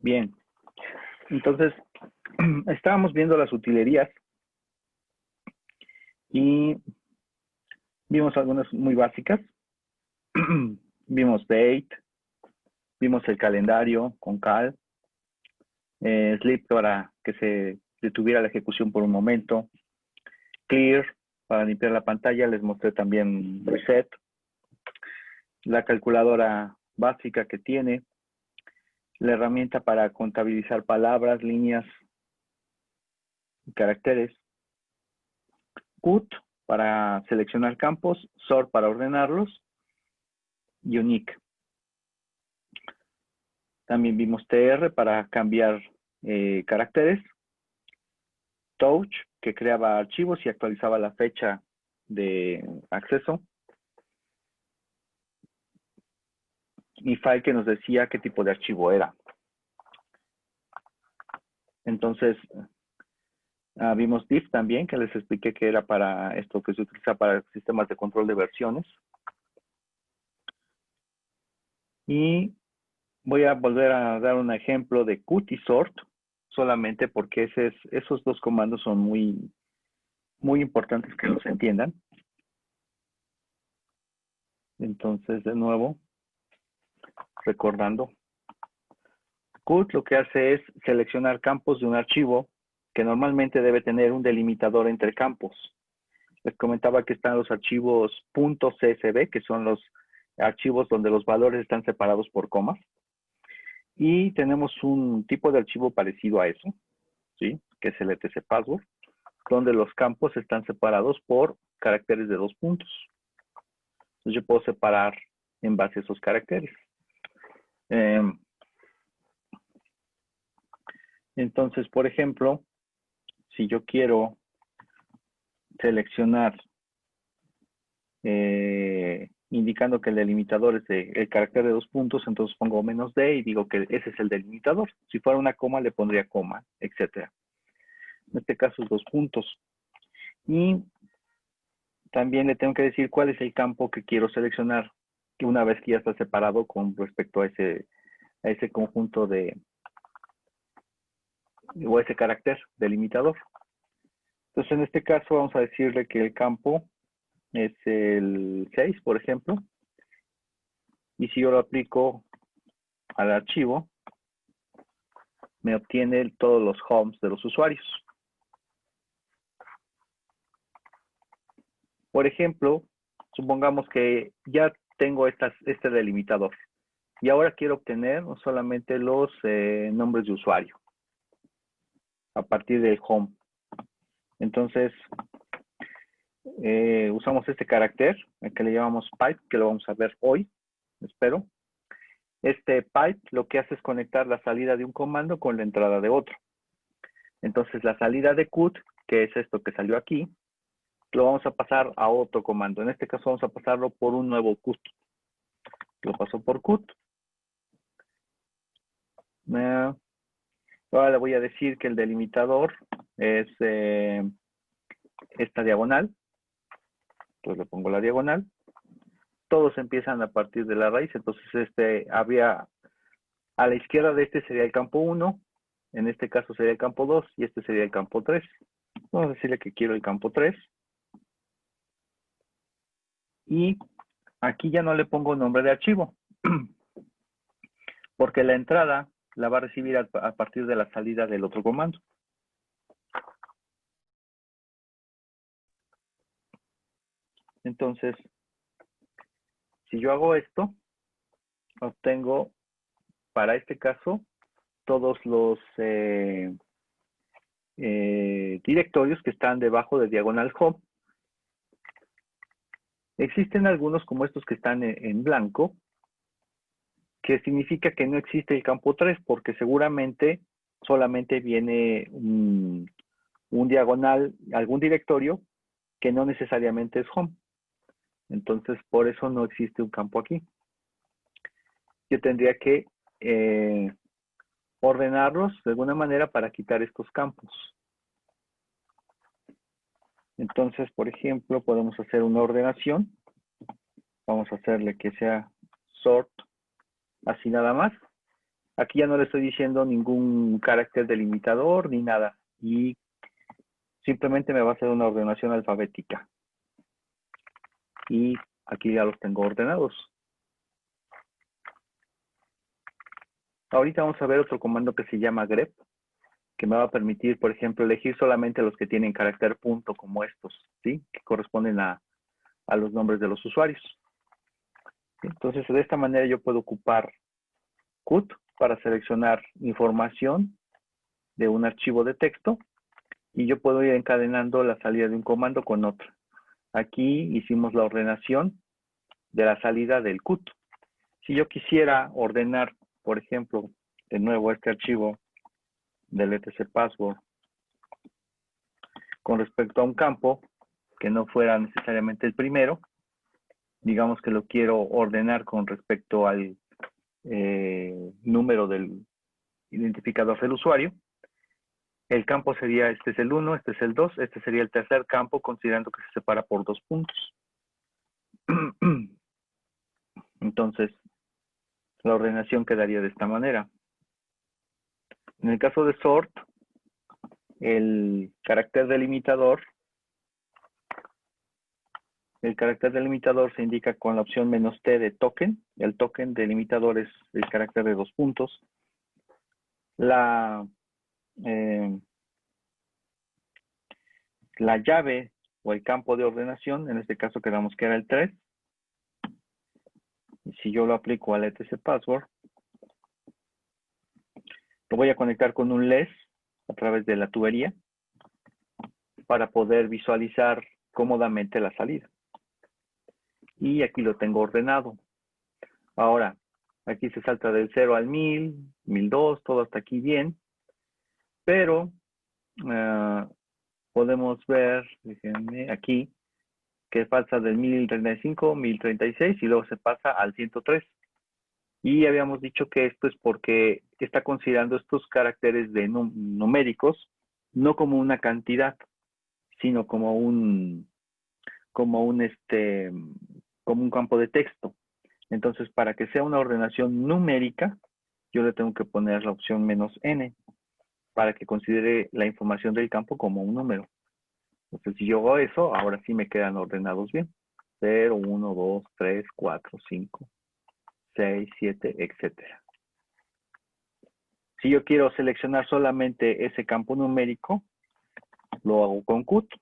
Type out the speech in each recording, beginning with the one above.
Bien, entonces estábamos viendo las utilerías y vimos algunas muy básicas. Vimos date, vimos el calendario con cal, sleep para que se detuviera la ejecución por un momento, clear para limpiar la pantalla, les mostré también reset, la calculadora básica que tiene, la herramienta para contabilizar palabras, líneas y caracteres, cut para seleccionar campos, sort para ordenarlos, y unique. También vimos tr para cambiar caracteres, touch que creaba archivos y actualizaba la fecha de acceso, y file que nos decía qué tipo de archivo era. Entonces, vimos diff también, que les expliqué que era para esto que se utiliza para sistemas de control de versiones. Y voy a volver a dar un ejemplo de cut y sort, solamente porque esos dos comandos son muy importantes que los entiendan. Entonces, de nuevo, recordando, cut lo que hace es seleccionar campos de un archivo que normalmente debe tener un delimitador entre campos. Les comentaba que están los archivos .csv, que son los archivos donde los valores están separados por comas. Y tenemos un tipo de archivo parecido a eso, ¿sí? Que es el etc password, donde los campos están separados por caracteres de 2 puntos. Entonces yo puedo separar en base a esos caracteres. Entonces, por ejemplo, si yo quiero seleccionar indicando que el delimitador es el carácter de 2 puntos, entonces pongo -d y digo que ese es el delimitador. Si fuera una coma, le pondría coma, etc. En este caso es 2 puntos. Y también le tengo que decir cuál es el campo que quiero seleccionar, que una vez que ya está separado con respecto a ese conjunto o ese carácter delimitador. Entonces, en este caso vamos a decirle que el campo es el 6, por ejemplo. Y si yo lo aplico al archivo, me obtiene todos los homes de los usuarios. Por ejemplo, supongamos que ya tengo este delimitador. Y ahora quiero obtener solamente los nombres de usuario a partir del home. Entonces, usamos este carácter, el que le llamamos pipe, que lo vamos a ver hoy, espero. Este pipe lo que hace es conectar la salida de un comando con la entrada de otro. Entonces, la salida de cut, que es esto que salió aquí, lo vamos a pasar a otro comando. En este caso vamos a pasarlo por un nuevo cut. Lo paso por cut. Ahora le voy a decir que el delimitador es esta diagonal. Entonces le pongo la diagonal. Todos empiezan a partir de la raíz. Entonces había a la izquierda de este sería el campo 1. En este caso sería el campo 2 y este sería el campo 3. Vamos a decirle que quiero el campo 3. Y aquí ya no le pongo nombre de archivo. Porque la entrada la va a recibir a partir de la salida del otro comando. Entonces, si yo hago esto, obtengo, para este caso, todos los directorios que están debajo de diagonal home. Existen algunos como estos que están en blanco, que significa que no existe el campo 3, porque seguramente solamente viene un diagonal, algún directorio que no necesariamente es home. Entonces, por eso no existe un campo aquí. Yo tendría que ordenarlos de alguna manera para quitar estos campos. Entonces, por ejemplo, podemos hacer una ordenación. Vamos a hacerle que sea sort, así nada más. Aquí ya no le estoy diciendo ningún carácter delimitador ni nada. Y simplemente me va a hacer una ordenación alfabética. Y aquí ya los tengo ordenados. Ahorita vamos a ver otro comando que se llama grep, que me va a permitir, por ejemplo, elegir solamente los que tienen carácter punto, como estos, ¿sí? Que corresponden a los nombres de los usuarios. Entonces, de esta manera yo puedo ocupar cut para seleccionar información de un archivo de texto y yo puedo ir encadenando la salida de un comando con otro. Aquí hicimos la ordenación de la salida del cut. Si yo quisiera ordenar, por ejemplo, de nuevo este archivo del etc password con respecto a un campo que no fuera necesariamente el primero, digamos que lo quiero ordenar con respecto al número del identificador del usuario. El campo sería, este es el 1, este es el 2, este sería el tercer campo, considerando que se separa por 2 puntos. Entonces, la ordenación quedaría de esta manera. En el caso de sort, el carácter delimitador se indica con la opción "-t" de token. El token delimitador es el carácter de 2 puntos. La llave o el campo de ordenación, en este caso quedamos que era el 3. Y si yo lo aplico al etc password, lo voy a conectar con un LES a través de la tubería para poder visualizar cómodamente la salida. Y aquí lo tengo ordenado. Ahora, aquí se salta del 0 al 1000, 1002, todo hasta aquí bien. Pero podemos ver, déjenme aquí, que pasa del 1035, 1036 y luego se pasa al 103. Y habíamos dicho que esto es porque está considerando estos caracteres de numéricos no como una cantidad, sino como un campo de texto. Entonces, para que sea una ordenación numérica, yo le tengo que poner la opción "-n", para que considere la información del campo como un número. Entonces, si yo hago eso, ahora sí me quedan ordenados bien. 0, 1, 2, 3, 4, 5, 6, 7, etcétera. Si yo quiero seleccionar solamente ese campo numérico, lo hago con cut.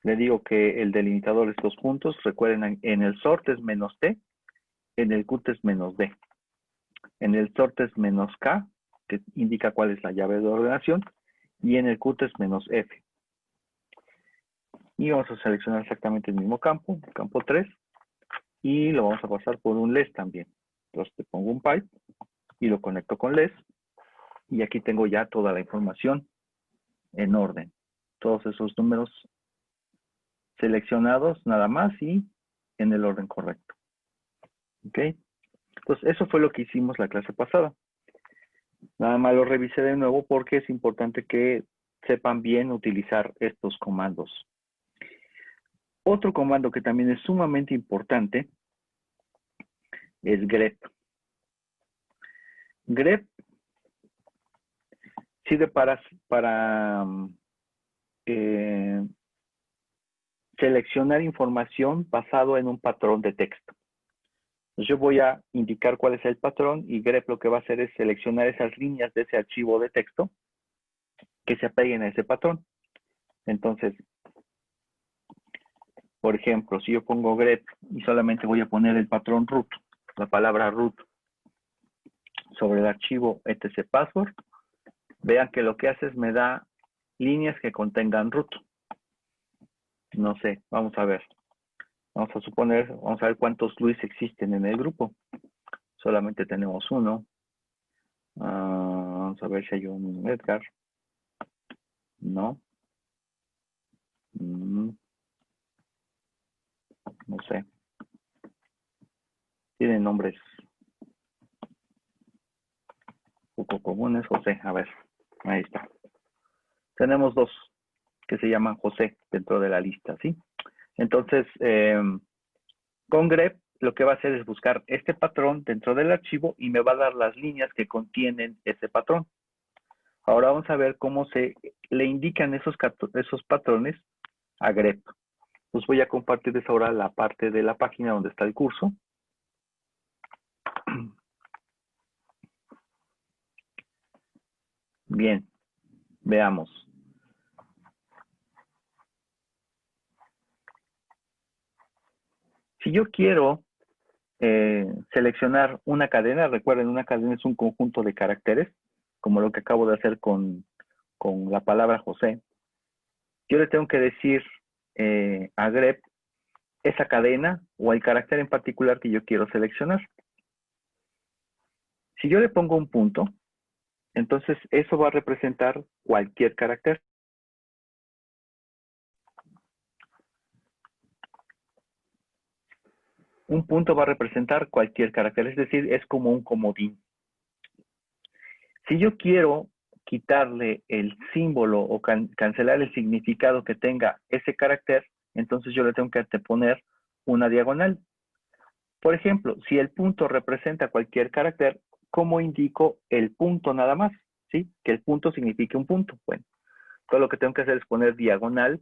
Le digo que el delimitador es 2 puntos. Recuerden, en el sort es "-t", en el cut es "-d". En el sort es "-k", que indica cuál es la llave de ordenación, y en el cut es "-f". Y vamos a seleccionar exactamente el mismo campo 3, y lo vamos a pasar por un LES también. Entonces te pongo un pipe y lo conecto con LES, y aquí tengo ya toda la información en orden. Todos esos números seleccionados nada más y en el orden correcto. ¿Ok? Entonces eso fue lo que hicimos la clase pasada. Nada más lo revisé de nuevo porque es importante que sepan bien utilizar estos comandos. Otro comando que también es sumamente importante es grep. Grep sirve para seleccionar información basado en un patrón de texto. Entonces yo voy a indicar cuál es el patrón y grep lo que va a hacer es seleccionar esas líneas de ese archivo de texto que se apeguen a ese patrón. Entonces, por ejemplo, si yo pongo grep y solamente voy a poner el patrón root, la palabra root, sobre el archivo etc password, vean que lo que hace es me da líneas que contengan root. No sé, vamos a ver. Vamos a suponer, vamos a ver cuántos Luis existen en el grupo. Solamente tenemos uno. Vamos a ver si hay un Edgar. No. No sé. Tienen nombres poco comunes. José, a ver. Ahí está. Tenemos dos que se llaman José dentro de la lista, ¿sí? Entonces, con grep lo que va a hacer es buscar este patrón dentro del archivo y me va a dar las líneas que contienen ese patrón. Ahora vamos a ver cómo se le indican esos patrones a grep. Os voy a compartirles ahora la parte de la página donde está el curso. Bien, veamos. Si yo quiero seleccionar una cadena, recuerden, una cadena es un conjunto de caracteres, como lo que acabo de hacer con la palabra José. Yo le tengo que decir a grep esa cadena o el carácter en particular que yo quiero seleccionar. Si yo le pongo un punto, entonces eso va a representar cualquier carácter. Un punto va a representar cualquier carácter, es decir, es como un comodín. Si yo quiero quitarle el símbolo o cancelar el significado que tenga ese carácter, entonces yo le tengo que anteponer una diagonal. Por ejemplo, si el punto representa cualquier carácter, ¿cómo indico el punto nada más? ¿Sí? Que el punto signifique un punto. Bueno, todo lo que tengo que hacer es poner diagonal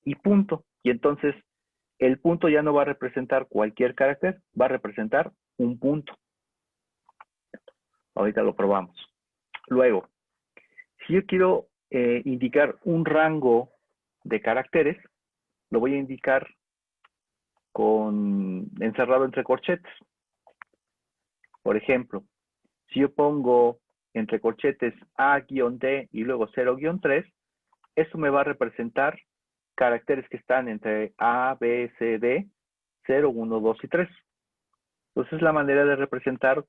y punto. Y entonces el punto ya no va a representar cualquier carácter, va a representar un punto. Ahorita lo probamos. Luego, si yo quiero indicar un rango de caracteres, lo voy a indicar encerrado entre corchetes. Por ejemplo, si yo pongo entre corchetes A-D y luego 0-3, eso me va a representar caracteres que están entre A, B, C, D, 0, 1, 2 y 3. Entonces es la manera de representar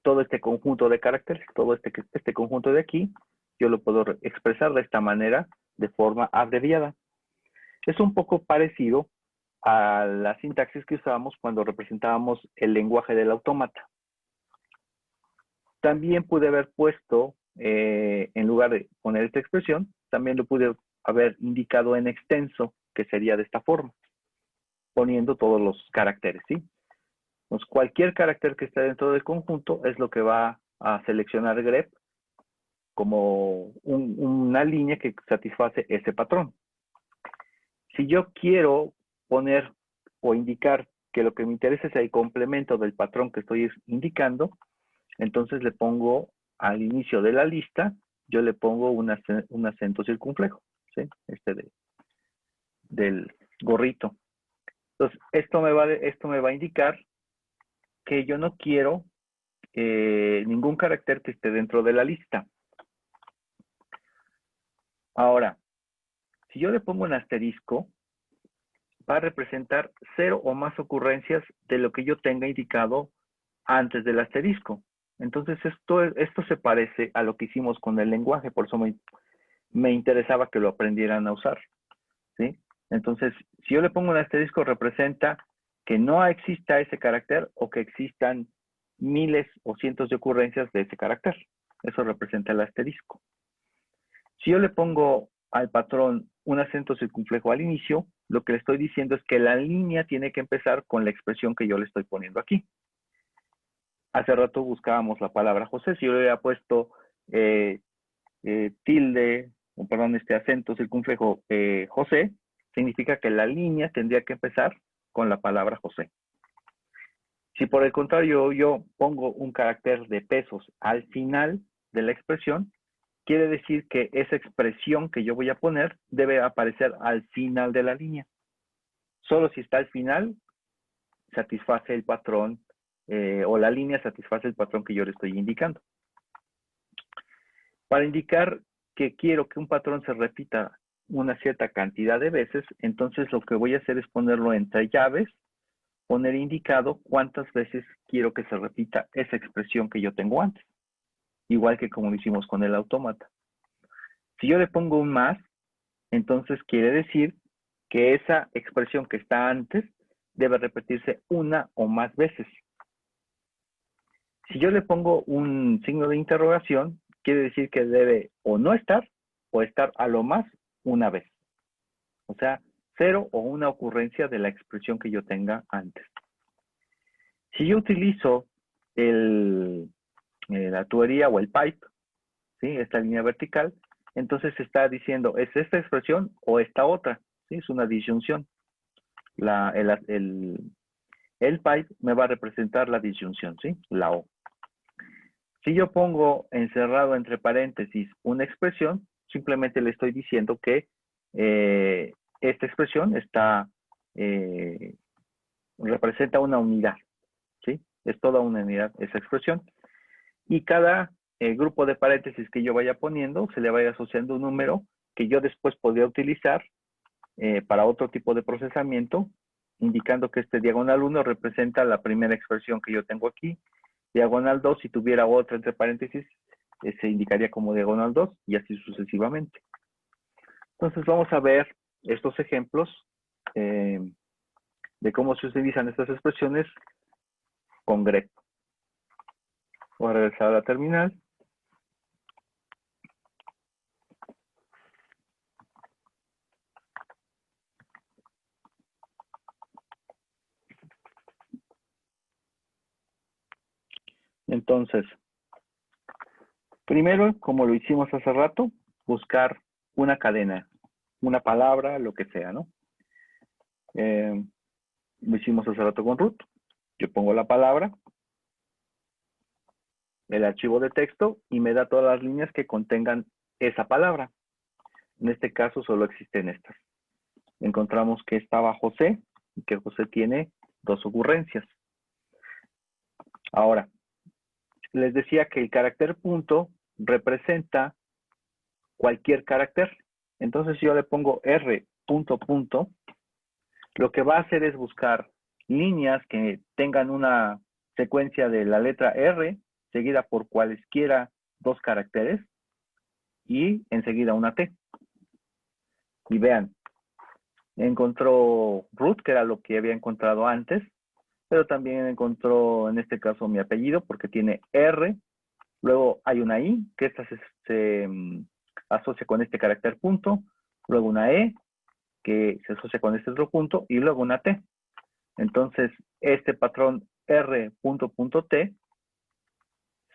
todo este conjunto de caracteres, todo este conjunto de aquí, yo lo puedo expresar de esta manera, de forma abreviada. Es un poco parecido a la sintaxis que usábamos cuando representábamos el lenguaje del autómata. También pude haber puesto, en lugar de poner esta expresión, también lo pude haber indicado en extenso, que sería de esta forma, poniendo todos los caracteres, ¿sí? Pues cualquier carácter que esté dentro del conjunto es lo que va a seleccionar grep como una línea que satisface ese patrón. Si yo quiero poner o indicar que lo que me interesa es el complemento del patrón que estoy indicando, entonces le pongo al inicio de la lista, yo le pongo un acento circunflejo, ¿sí? Del gorrito. Entonces, esto me va a indicar que yo no quiero ningún carácter que esté dentro de la lista. Ahora, si yo le pongo un asterisco, va a representar 0 o más ocurrencias de lo que yo tenga indicado antes del asterisco. Entonces, esto se parece a lo que hicimos con el lenguaje, por eso me interesaba que lo aprendieran a usar, ¿sí? Entonces, si yo le pongo un asterisco, representa que no exista ese carácter o que existan miles o cientos de ocurrencias de ese carácter. Eso representa el asterisco. Si yo le pongo al patrón un acento circunflejo al inicio, lo que le estoy diciendo es que la línea tiene que empezar con la expresión que yo le estoy poniendo aquí. Hace rato buscábamos la palabra José. Si yo le había puesto tilde, o perdón, este acento circunflejo José, significa que la línea tendría que empezar con la palabra José. Si por el contrario yo pongo un carácter de pesos al final de la expresión, quiere decir que esa expresión que yo voy a poner debe aparecer al final de la línea. Solo si está al final, satisface el patrón o la línea satisface el patrón que yo le estoy indicando. Para indicar que quiero que un patrón se repita una cierta cantidad de veces, entonces lo que voy a hacer es ponerlo entre llaves, poner indicado cuántas veces quiero que se repita esa expresión que yo tengo antes. Igual que como lo hicimos con el autómata. Si yo le pongo un más, entonces quiere decir que esa expresión que está antes debe repetirse una o más veces. Si yo le pongo un signo de interrogación, quiere decir que debe o no estar o estar a lo más una vez. O sea, 0 o una ocurrencia de la expresión que yo tenga antes. Si yo utilizo la tubería o el pipe, ¿sí? Esta línea vertical, entonces se está diciendo, ¿es esta expresión o esta otra? ¿Sí? Es una disyunción. El pipe me va a representar la disyunción, ¿sí? La O. Si yo pongo encerrado entre paréntesis una expresión, simplemente le estoy diciendo que esta expresión representa una unidad, ¿sí? Es toda una unidad esa expresión. Y cada grupo de paréntesis que yo vaya poniendo, se le vaya asociando un número que yo después podría utilizar para otro tipo de procesamiento, indicando que este diagonal 1 representa la primera expresión que yo tengo aquí. Diagonal 2, si tuviera otra entre paréntesis, se indicaría como diagonal 2 y así sucesivamente. Entonces vamos a ver estos ejemplos de cómo se utilizan estas expresiones con grep. Voy a regresar a la terminal. Entonces, primero, como lo hicimos hace rato, buscar una cadena, una palabra, lo que sea, ¿no? Lo hicimos hace rato con root. Yo pongo la palabra, el archivo de texto y me da todas las líneas que contengan esa palabra. En este caso solo existen estas. Encontramos que estaba José y que José tiene 2 ocurrencias. Ahora, les decía que el carácter punto representa cualquier carácter. Entonces, si yo le pongo R punto punto, lo que va a hacer es buscar líneas que tengan una secuencia de la letra R seguida por cualesquiera 2 caracteres y enseguida una T. Y vean, encontró root, que era lo que había encontrado antes, pero también encontró en este caso mi apellido porque tiene R, luego hay una I, que esta se asocia con este carácter punto, luego una E, que se asocia con este otro punto, y luego una T. Entonces, este patrón R punto punto T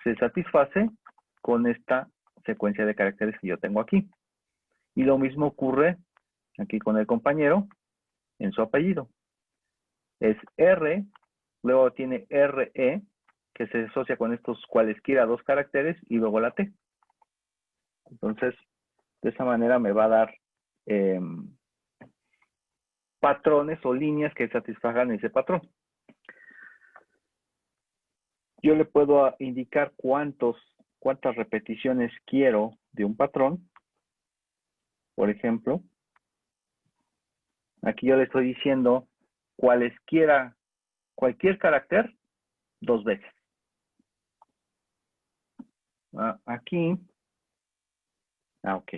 se satisface con esta secuencia de caracteres que yo tengo aquí. Y lo mismo ocurre aquí con el compañero en su apellido. Es R, luego tiene RE, que se asocia con estos cualesquiera 2 caracteres, y luego la T. Entonces, de esa manera me va a dar patrones o líneas que satisfagan ese patrón. Yo le puedo indicar cuántas repeticiones quiero de un patrón. Por ejemplo, aquí yo le estoy diciendo cualquier carácter 2 veces. Aquí, ok.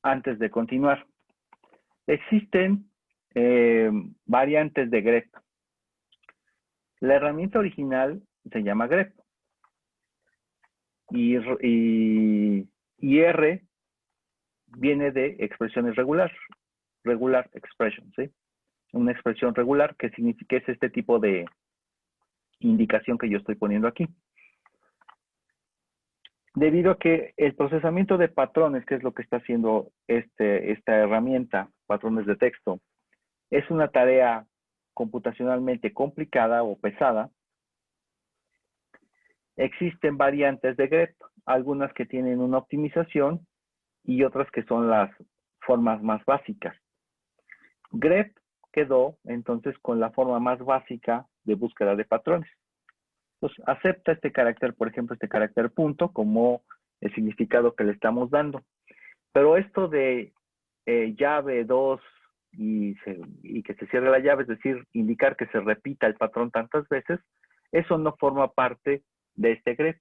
Antes de continuar, existen variantes de grep. La herramienta original se llama grep. Y R viene de expresiones regular expression, ¿sí? Una expresión regular que significa es este tipo de indicación que yo estoy poniendo aquí. Debido a que el procesamiento de patrones, que es lo que está haciendo esta herramienta, patrones de texto, es una tarea computacionalmente complicada o pesada, existen variantes de grep, algunas que tienen una optimización y otras que son las formas más básicas. grep quedó entonces con la forma más básica de búsqueda de patrones. Entonces, acepta este carácter, por ejemplo, este carácter punto, como el significado que le estamos dando. Pero esto de llave 2 y que se cierre la llave, es decir, indicar que se repita el patrón tantas veces, eso no forma parte de este grep.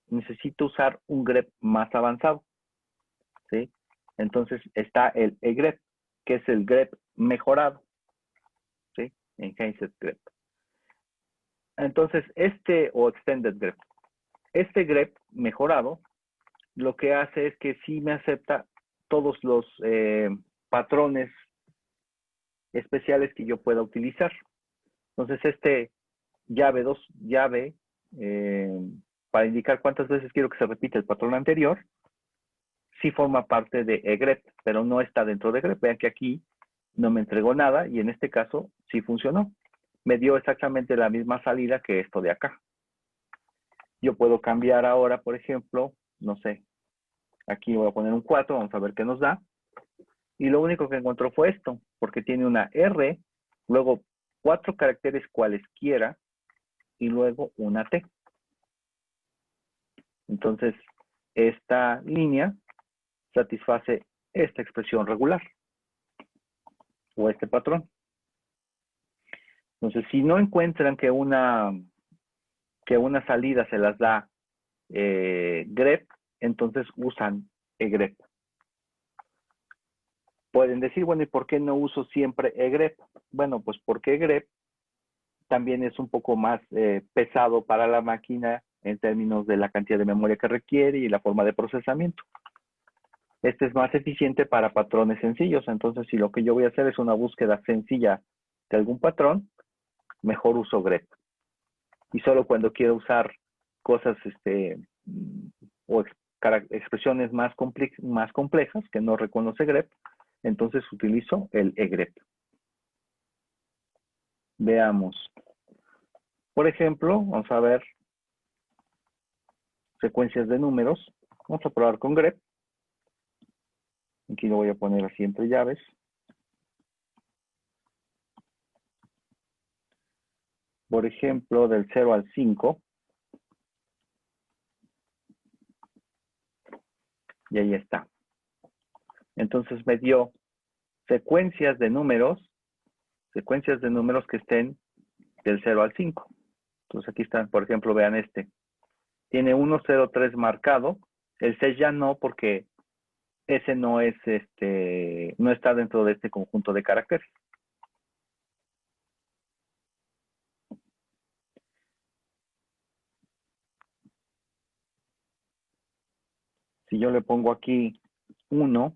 Necesito usar un grep más avanzado, ¿sí? Entonces está el grep, que es el grep mejorado, ¿sí? Enhanced grep. Entonces, o extended grep. Este grep mejorado lo que hace es que sí me acepta todos los patrones especiales que yo pueda utilizar. Entonces, este llave para indicar cuántas veces quiero que se repita el patrón anterior, sí forma parte de egrep, pero no está dentro de egrep. Vean que aquí no me entregó nada y en este caso sí funcionó. Me dio exactamente la misma salida que esto de acá. Yo puedo cambiar ahora, por ejemplo, no sé, aquí voy a poner un 4, vamos a ver qué nos da. Y lo único que encontró fue esto, porque tiene una R, luego 4 caracteres cualesquiera y luego una T. Entonces, esta línea satisface esta expresión regular o este patrón. Entonces, si no encuentran que una salida se las da grep, entonces usan egrep. Pueden decir, bueno, ¿y por qué no uso siempre egrep? Bueno, pues porque egrep también es un poco más pesado para la máquina en términos de la cantidad de memoria que requiere y la forma de procesamiento. Este es más eficiente para patrones sencillos. Entonces, si lo que yo voy a hacer es una búsqueda sencilla de algún patrón, mejor uso grep. Y solo cuando quiero usar cosas o expresiones más complejas que no reconoce grep, entonces utilizo el egrep. Veamos. Por ejemplo, vamos a ver secuencias de números. Vamos a probar con grep. Aquí lo voy a poner así entre llaves. Por ejemplo, del 0 al 5. Y ahí está. Entonces me dio secuencias de números que estén del 0 al 5. Entonces aquí están, por ejemplo, vean este. Tiene 1, 0, 3 marcado. El 6 ya no, porque ese no es no está dentro de este conjunto de caracteres. Si yo le pongo aquí 1,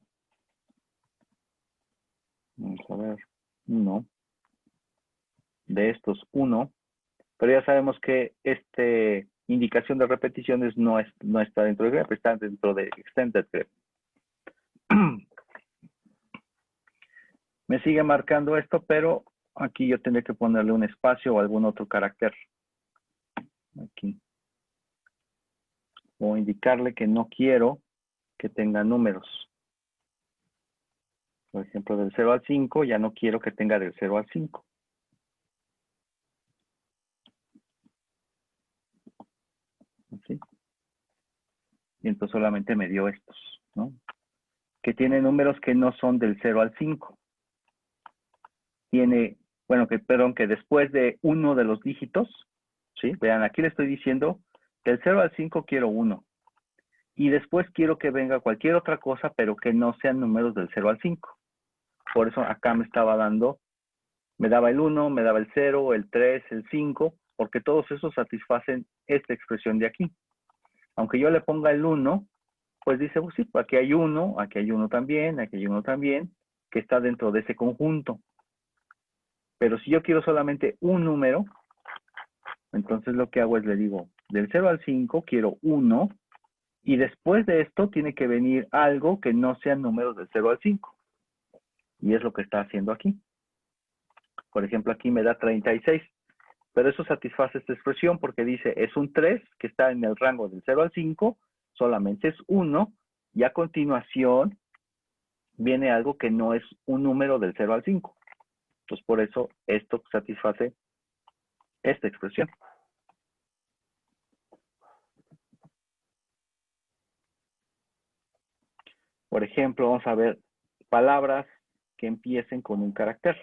vamos a ver, 1, de estos 1, pero ya sabemos que indicación de repeticiones no está dentro de grep, está dentro de extended grep. Me sigue marcando esto, pero aquí yo tendré que ponerle un espacio o algún otro carácter. Aquí. O indicarle que no quiero que tenga números. Por ejemplo, del 0 al 5, ya no quiero que tenga del 0 al 5. ¿Sí? Y entonces solamente me dio estos, ¿no? Que tiene números que no son del 0 al 5. Tiene, bueno, que después de uno de los dígitos, ¿sí? Vean, aquí le estoy diciendo, del 0 al 5 quiero 1. Y después quiero que venga cualquier otra cosa, pero que no sean números del 0 al 5. Por eso acá me daba el 1, me daba el 0, el 3, el 5, porque todos esos satisfacen esta expresión de aquí. Aunque yo le ponga el 1, pues dice, pues sí, aquí hay uno también, aquí hay uno también, que está dentro de ese conjunto. Pero si yo quiero solamente un número, entonces lo que hago es le digo, del 0 al 5 quiero 1, y después de esto tiene que venir algo que no sean números del 0 al 5. Y es lo que está haciendo aquí. Por ejemplo, aquí me da 36. Pero eso satisface esta expresión porque dice, es un 3 que está en el rango del 0 al 5, solamente es 1, y a continuación viene algo que no es un número del 0 al 5. Entonces, por eso esto satisface esta expresión. Por ejemplo, vamos a ver palabras que empiecen con un carácter.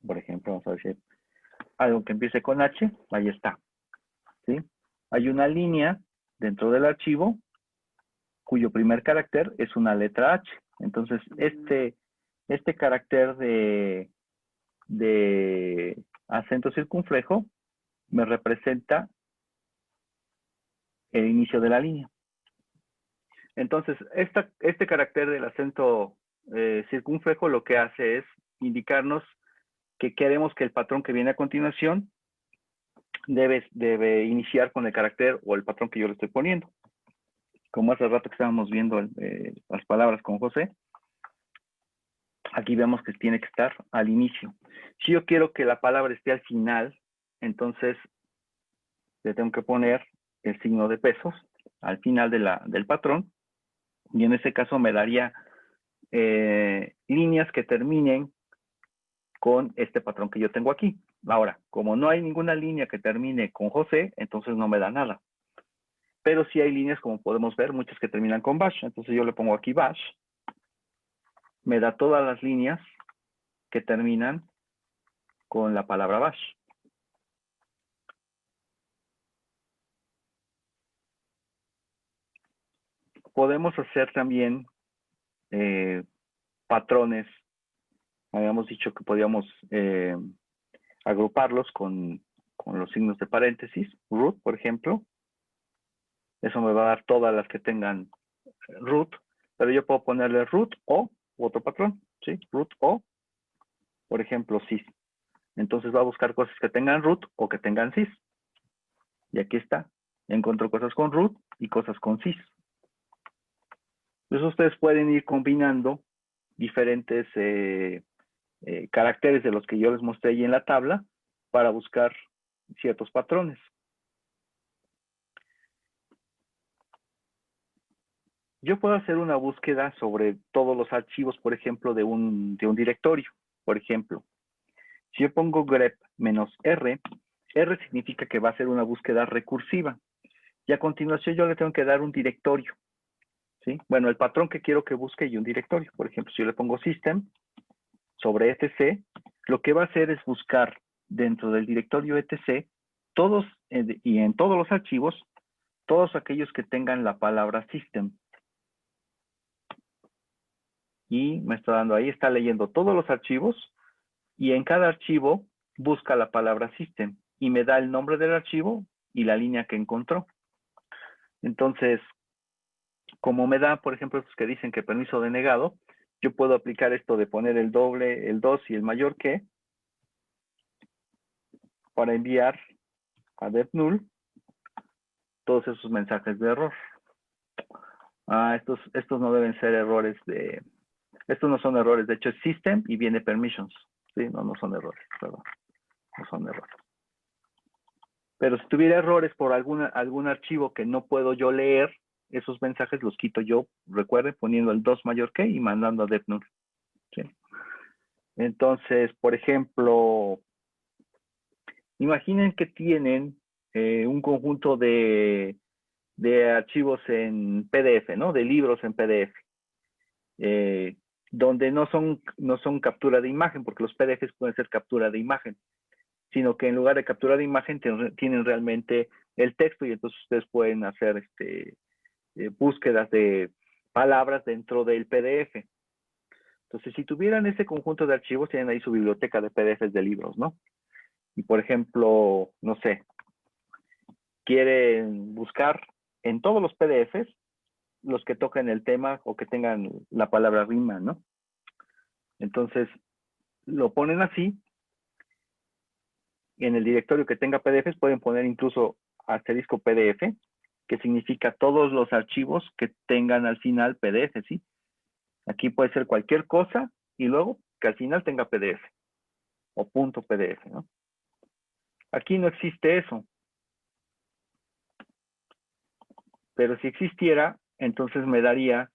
Por ejemplo, vamos a decir algo que empiece con H, ahí está. ¿Sí? Hay una línea dentro del archivo cuyo primer carácter es una letra H. Entonces, este carácter de acento circunflejo me representa el inicio de la línea. Entonces, este carácter del acento circunflejo lo que hace es indicarnos que queremos que el patrón que viene a continuación debe iniciar con el carácter o el patrón que yo le estoy poniendo. Como hace rato que estábamos viendo las palabras con José, aquí vemos que tiene que estar al inicio. Si yo quiero que la palabra esté al final, entonces le tengo que poner el signo de pesos al final del patrón, y en ese caso me daría líneas que terminen con este patrón que yo tengo aquí. Ahora, como no hay ninguna línea que termine con José, entonces no me da nada. Pero sí hay líneas, como podemos ver, muchas que terminan con bash. Entonces yo le pongo aquí bash. Me da todas las líneas que terminan con la palabra bash. Podemos hacer también patrones. Habíamos dicho que podíamos agruparlos con los signos de paréntesis. Root, por ejemplo. Eso me va a dar todas las que tengan root, pero yo puedo ponerle root o otro patrón, ¿sí? Root o, por ejemplo, sys. Entonces va a buscar cosas que tengan root o que tengan sys. Y aquí está. Encuentro cosas con root y cosas con sys. Entonces ustedes pueden ir combinando diferentes caracteres de los que yo les mostré ahí en la tabla para buscar ciertos patrones. Yo puedo hacer una búsqueda sobre todos los archivos, por ejemplo, de un directorio. Por ejemplo, si yo pongo grep-r, R significa que va a ser una búsqueda recursiva. Y a continuación yo le tengo que dar un directorio. ¿Sí? Bueno, el patrón que quiero que busque y un directorio. Por ejemplo, si yo le pongo system sobre etc, lo que va a hacer es buscar dentro del directorio etc todos y en todos los archivos, todos aquellos que tengan la palabra system. Y me está dando ahí, está leyendo todos los archivos y en cada archivo busca la palabra system y me da el nombre del archivo y la línea que encontró. Entonces, como me da, por ejemplo, estos que dicen que permiso denegado, yo puedo aplicar esto de poner el doble, el 2 y el mayor que para enviar a DevNull todos esos mensajes de error. Estos no deben ser errores de... Estos no son errores, de hecho es system y viene permissions. ¿Sí? No son errores, perdón. No son errores. Pero si tuviera errores por algún archivo que no puedo yo leer, esos mensajes los quito yo, recuerden, poniendo el 2 mayor que y mandando a DevNull. ¿Sí? Entonces, por ejemplo, imaginen que tienen un conjunto de archivos en PDF, ¿no? De libros en PDF, donde no son captura de imagen, porque los PDFs pueden ser captura de imagen, sino que en lugar de captura de imagen tienen realmente el texto y entonces ustedes pueden hacer búsquedas de palabras dentro del PDF. Entonces, si tuvieran ese conjunto de archivos, tienen ahí su biblioteca de PDFs de libros, ¿no? Y por ejemplo, no sé, quieren buscar en todos los PDFs los que toquen el tema o que tengan la palabra rima, ¿no? Entonces, lo ponen así. En el directorio que tenga PDFs pueden poner incluso asterisco PDF, que significa todos los archivos que tengan al final PDF, ¿sí? Aquí puede ser cualquier cosa y luego que al final tenga PDF o punto PDF, ¿no? Aquí no existe eso. Pero si existiera, entonces me daría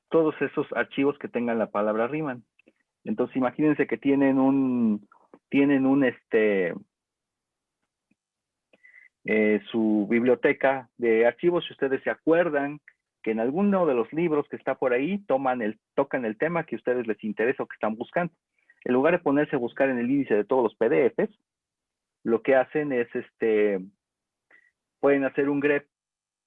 todos esos archivos que tengan la palabra Riemann. Entonces imagínense que tienen su biblioteca de archivos. Si ustedes se acuerdan que en alguno de los libros que está por ahí tocan el tema que a ustedes les interesa o que están buscando. En lugar de ponerse a buscar en el índice de todos los PDFs, lo que hacen es pueden hacer un grep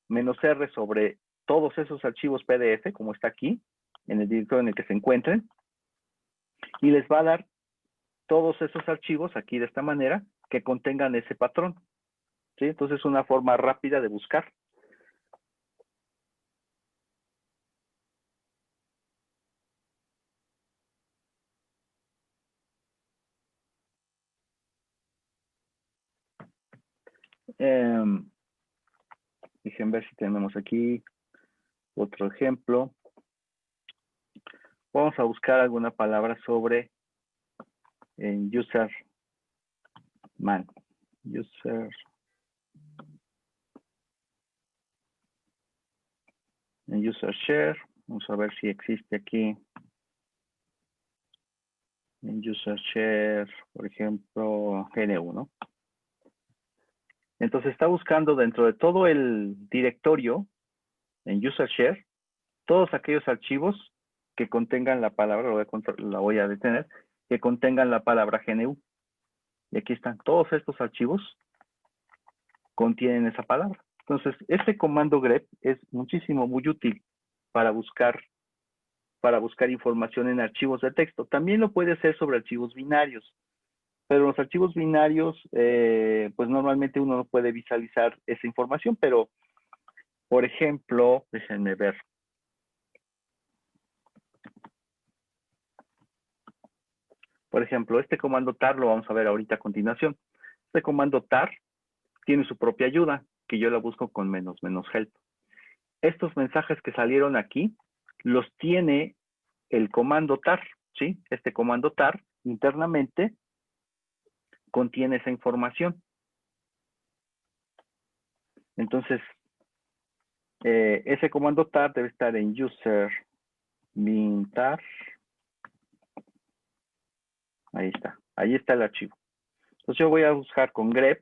-r sobre todos esos archivos PDF, como está aquí, en el directorio en el que se encuentren, y les va a dar todos esos archivos aquí de esta manera que contengan ese patrón. ¿Sí? Entonces es una forma rápida de buscar. Déjenme ver si tenemos aquí otro ejemplo. Vamos a buscar alguna palabra sobre user man. User. En user share. Vamos a ver si existe aquí. En user share, por ejemplo, GNU, ¿no? Entonces está buscando dentro de todo el directorio en user share todos aquellos archivos que contengan la palabra, la voy a detener, que contengan la palabra GNU. Y aquí están todos estos archivos, contienen esa palabra. Entonces, este comando grep es muy útil para buscar información en archivos de texto. También lo puede hacer sobre archivos binarios, pero los archivos binarios, pues normalmente uno no puede visualizar esa información, pero, por ejemplo, déjenme ver. Por ejemplo, este comando tar lo vamos a ver ahorita a continuación. Este comando tar tiene su propia ayuda, que yo la busco con -help. Estos mensajes que salieron aquí, los tiene el comando tar, ¿sí? Este comando tar internamente contiene esa información. Entonces, ese comando tar debe estar en user bin tar. Ahí está el archivo. Entonces yo voy a buscar con grep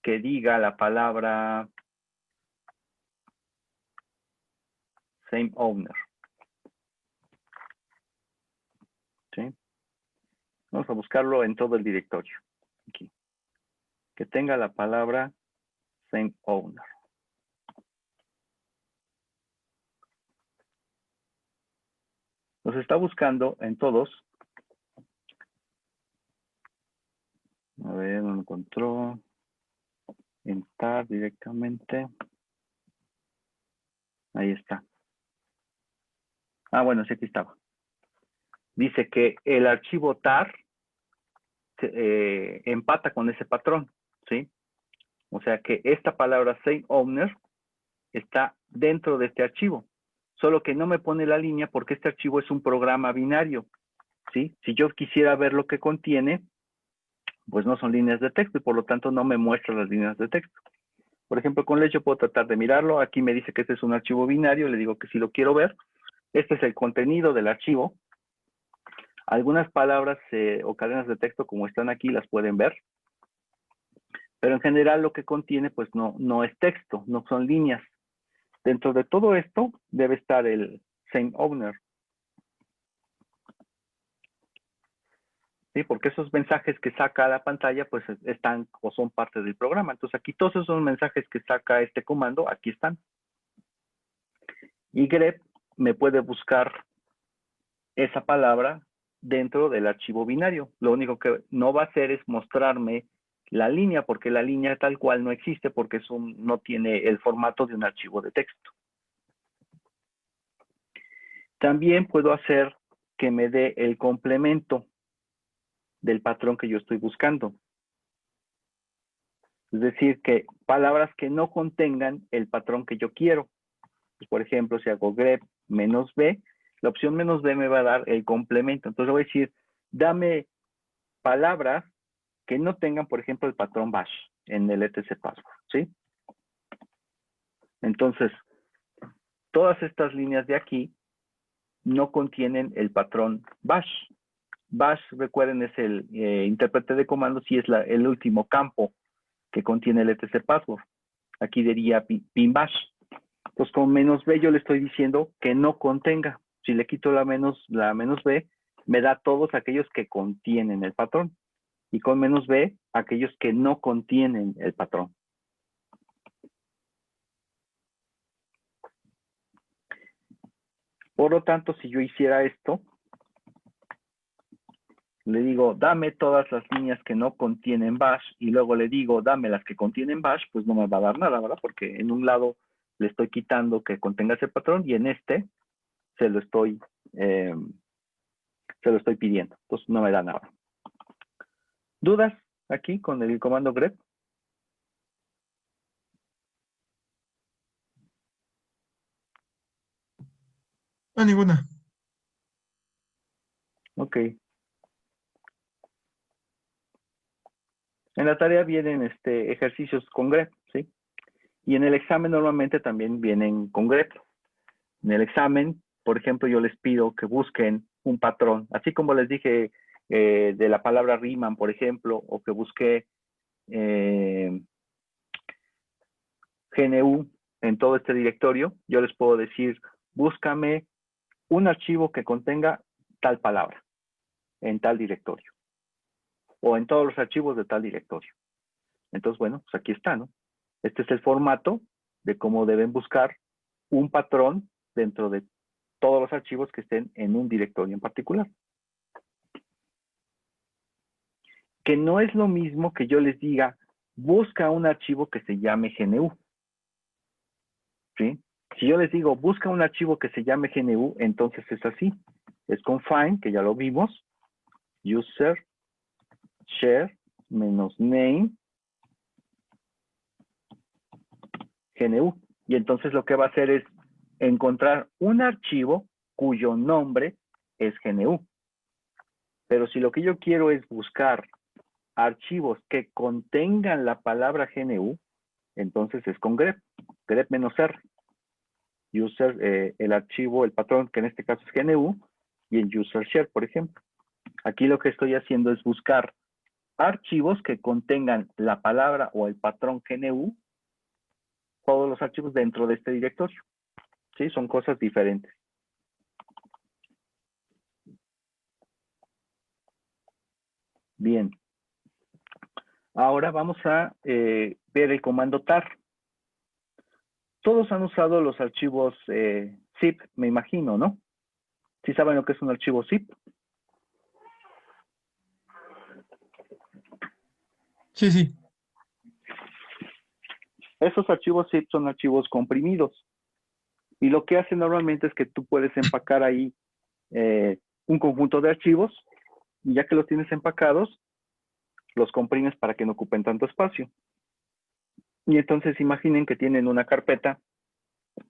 que diga la palabra same owner. ¿Sí? Vamos a buscarlo en todo el directorio. Aquí. Que tenga la palabra same owner. Nos está buscando en todos. A ver, no lo encontró. En tar directamente. Ahí está. Ah, bueno, sí, aquí estaba. Dice que el archivo tar empata con ese patrón, ¿sí? O sea que esta palabra same owner está dentro de este archivo. Solo que no me pone la línea porque este archivo es un programa binario, ¿sí? Si yo quisiera ver lo que contiene, pues no son líneas de texto y por lo tanto no me muestra las líneas de texto. Por ejemplo, con Let's yo puedo tratar de mirarlo. Aquí me dice que este es un archivo binario. Le digo que sí lo quiero ver. Este es el contenido del archivo. Algunas palabras o cadenas de texto como están aquí las pueden ver. Pero en general lo que contiene pues no es texto, no son líneas. Dentro de todo esto debe estar el same owner. ¿Sí? Porque esos mensajes que saca a la pantalla pues están o son parte del programa. Entonces aquí todos esos mensajes que saca este comando, aquí están. Y grep me puede buscar esa palabra dentro del archivo binario. Lo único que no va a hacer es mostrarme la línea, porque la línea tal cual no existe, porque no tiene el formato de un archivo de texto. También puedo hacer que me dé el complemento del patrón que yo estoy buscando. Es decir, que palabras que no contengan el patrón que yo quiero. Pues, por ejemplo, si hago grep -b, la opción -b me va a dar el complemento. Entonces voy a decir, dame palabras que no tengan, por ejemplo, el patrón bash en el etc password, ¿sí? Entonces, todas estas líneas de aquí no contienen el patrón bash. Bash, recuerden, es el intérprete de comandos y es el último campo que contiene el etc password. Aquí diría pin bash. Pues con -b yo le estoy diciendo que no contenga. Si le quito la -b, me da todos aquellos que contienen el patrón. Y con -b, aquellos que no contienen el patrón. Por lo tanto, si yo hiciera esto, le digo, dame todas las líneas que no contienen bash, y luego le digo, dame las que contienen bash, pues no me va a dar nada, ¿verdad? Porque en un lado le estoy quitando que contenga ese patrón, y en este se lo estoy pidiendo. Entonces no me da nada. ¿Dudas aquí con el comando grep? Ah, ninguna. Ok. En la tarea vienen ejercicios con grep, ¿sí? Y en el examen normalmente también vienen con grep. En el examen, por ejemplo, yo les pido que busquen un patrón, así como les dije de la palabra Riemann, por ejemplo, o que busqué GNU en todo este directorio, yo les puedo decir, búscame un archivo que contenga tal palabra en tal directorio o en todos los archivos de tal directorio. Entonces, bueno, pues aquí está, ¿no? Este es el formato de cómo deben buscar un patrón dentro de todos los archivos que estén en un directorio en particular. Que no es lo mismo que yo les diga, busca un archivo que se llame GNU, ¿sí? Si yo les digo, busca un archivo que se llame GNU, entonces es así. Es con find, que ya lo vimos, user, share, menos name, GNU. Y entonces lo que va a hacer es encontrar un archivo cuyo nombre es GNU. Pero si lo que yo quiero es buscar archivos que contengan la palabra GNU, entonces es con grep, grep menos R. User, el archivo, el patrón, que en este caso es GNU, y en user share, por ejemplo. Aquí lo que estoy haciendo es buscar archivos que contengan la palabra o el patrón GNU, todos los archivos dentro de este directorio. ¿Sí? Son cosas diferentes. Bien. Ahora vamos a ver el comando tar. Todos han usado los archivos zip, me imagino, ¿no? ¿Sí saben lo que es un archivo zip? Sí, sí. Esos archivos zip son archivos comprimidos. Y lo que hace normalmente es que tú puedes empacar ahí un conjunto de archivos y ya que los tienes empacados, los comprimes para que no ocupen tanto espacio. Y entonces imaginen que tienen una carpeta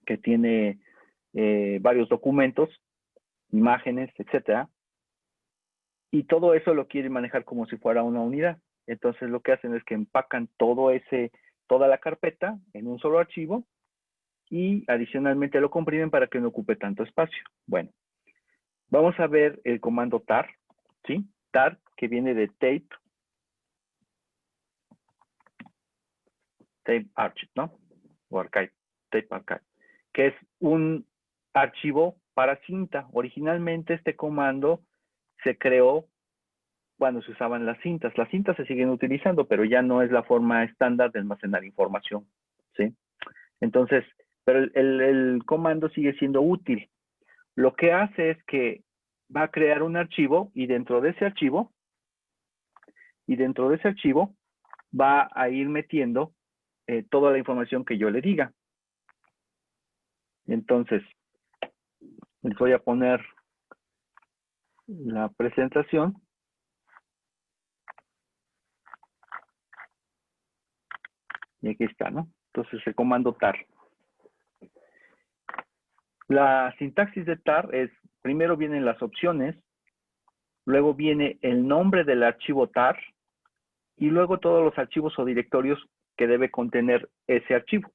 que tiene varios documentos, imágenes, etcétera, y todo eso lo quieren manejar como si fuera una unidad. Entonces lo que hacen es que empacan toda la carpeta en un solo archivo y adicionalmente lo comprimen para que no ocupe tanto espacio. Bueno, vamos a ver el comando tar, ¿sí? Tar, que viene de tape archive, ¿no? O archive, tape archive, que es un archivo para cinta. Originalmente este comando se creó cuando se usaban las cintas. Las cintas se siguen utilizando, pero ya no es la forma estándar de almacenar información, ¿sí? Entonces, pero el comando sigue siendo útil. Lo que hace es que va a crear un archivo y dentro de ese archivo va a ir metiendo toda la información que yo le diga. Entonces, les voy a poner la presentación y aquí está, ¿no? Entonces, el comando tar. La sintaxis de tar es, primero vienen las opciones, luego viene el nombre del archivo tar y luego todos los archivos o directorios que debe contener ese archivo.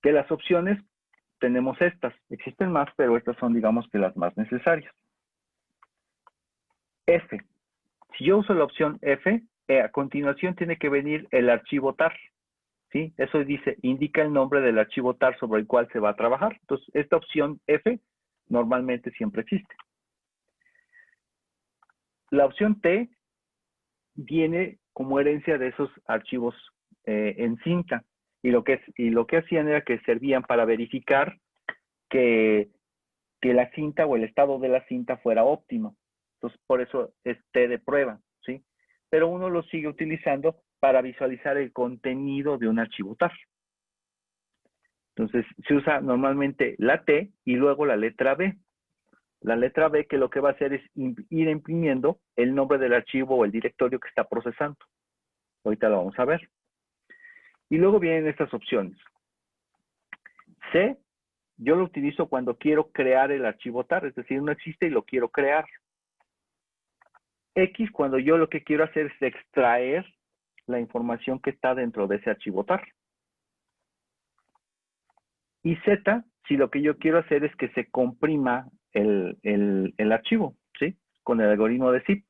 De las opciones tenemos estas, existen más, pero estas son digamos que las más necesarias. F, si yo uso la opción F, a continuación tiene que venir el archivo tar, ¿sí? Eso dice, indica el nombre del archivo tar sobre el cual se va a trabajar. Entonces, esta opción F normalmente siempre existe. La opción T viene como herencia de esos archivos en cinta. Y lo que hacían era que servían para verificar que la cinta o el estado de la cinta fuera óptimo. Entonces, por eso es T de prueba, ¿sí? Pero uno lo sigue utilizando para visualizar el contenido de un archivo tar. Entonces, se usa normalmente la T y luego la letra B. La letra B que lo que va a hacer es ir imprimiendo el nombre del archivo o el directorio que está procesando. Ahorita lo vamos a ver. Y luego vienen estas opciones. C yo lo utilizo cuando quiero crear el archivo tar, es decir, no existe y lo quiero crear. X cuando yo lo que quiero hacer es extraer la información que está dentro de ese archivo tar. Y Z, si lo que yo quiero hacer es que se comprima el archivo, ¿sí? Con el algoritmo de zip.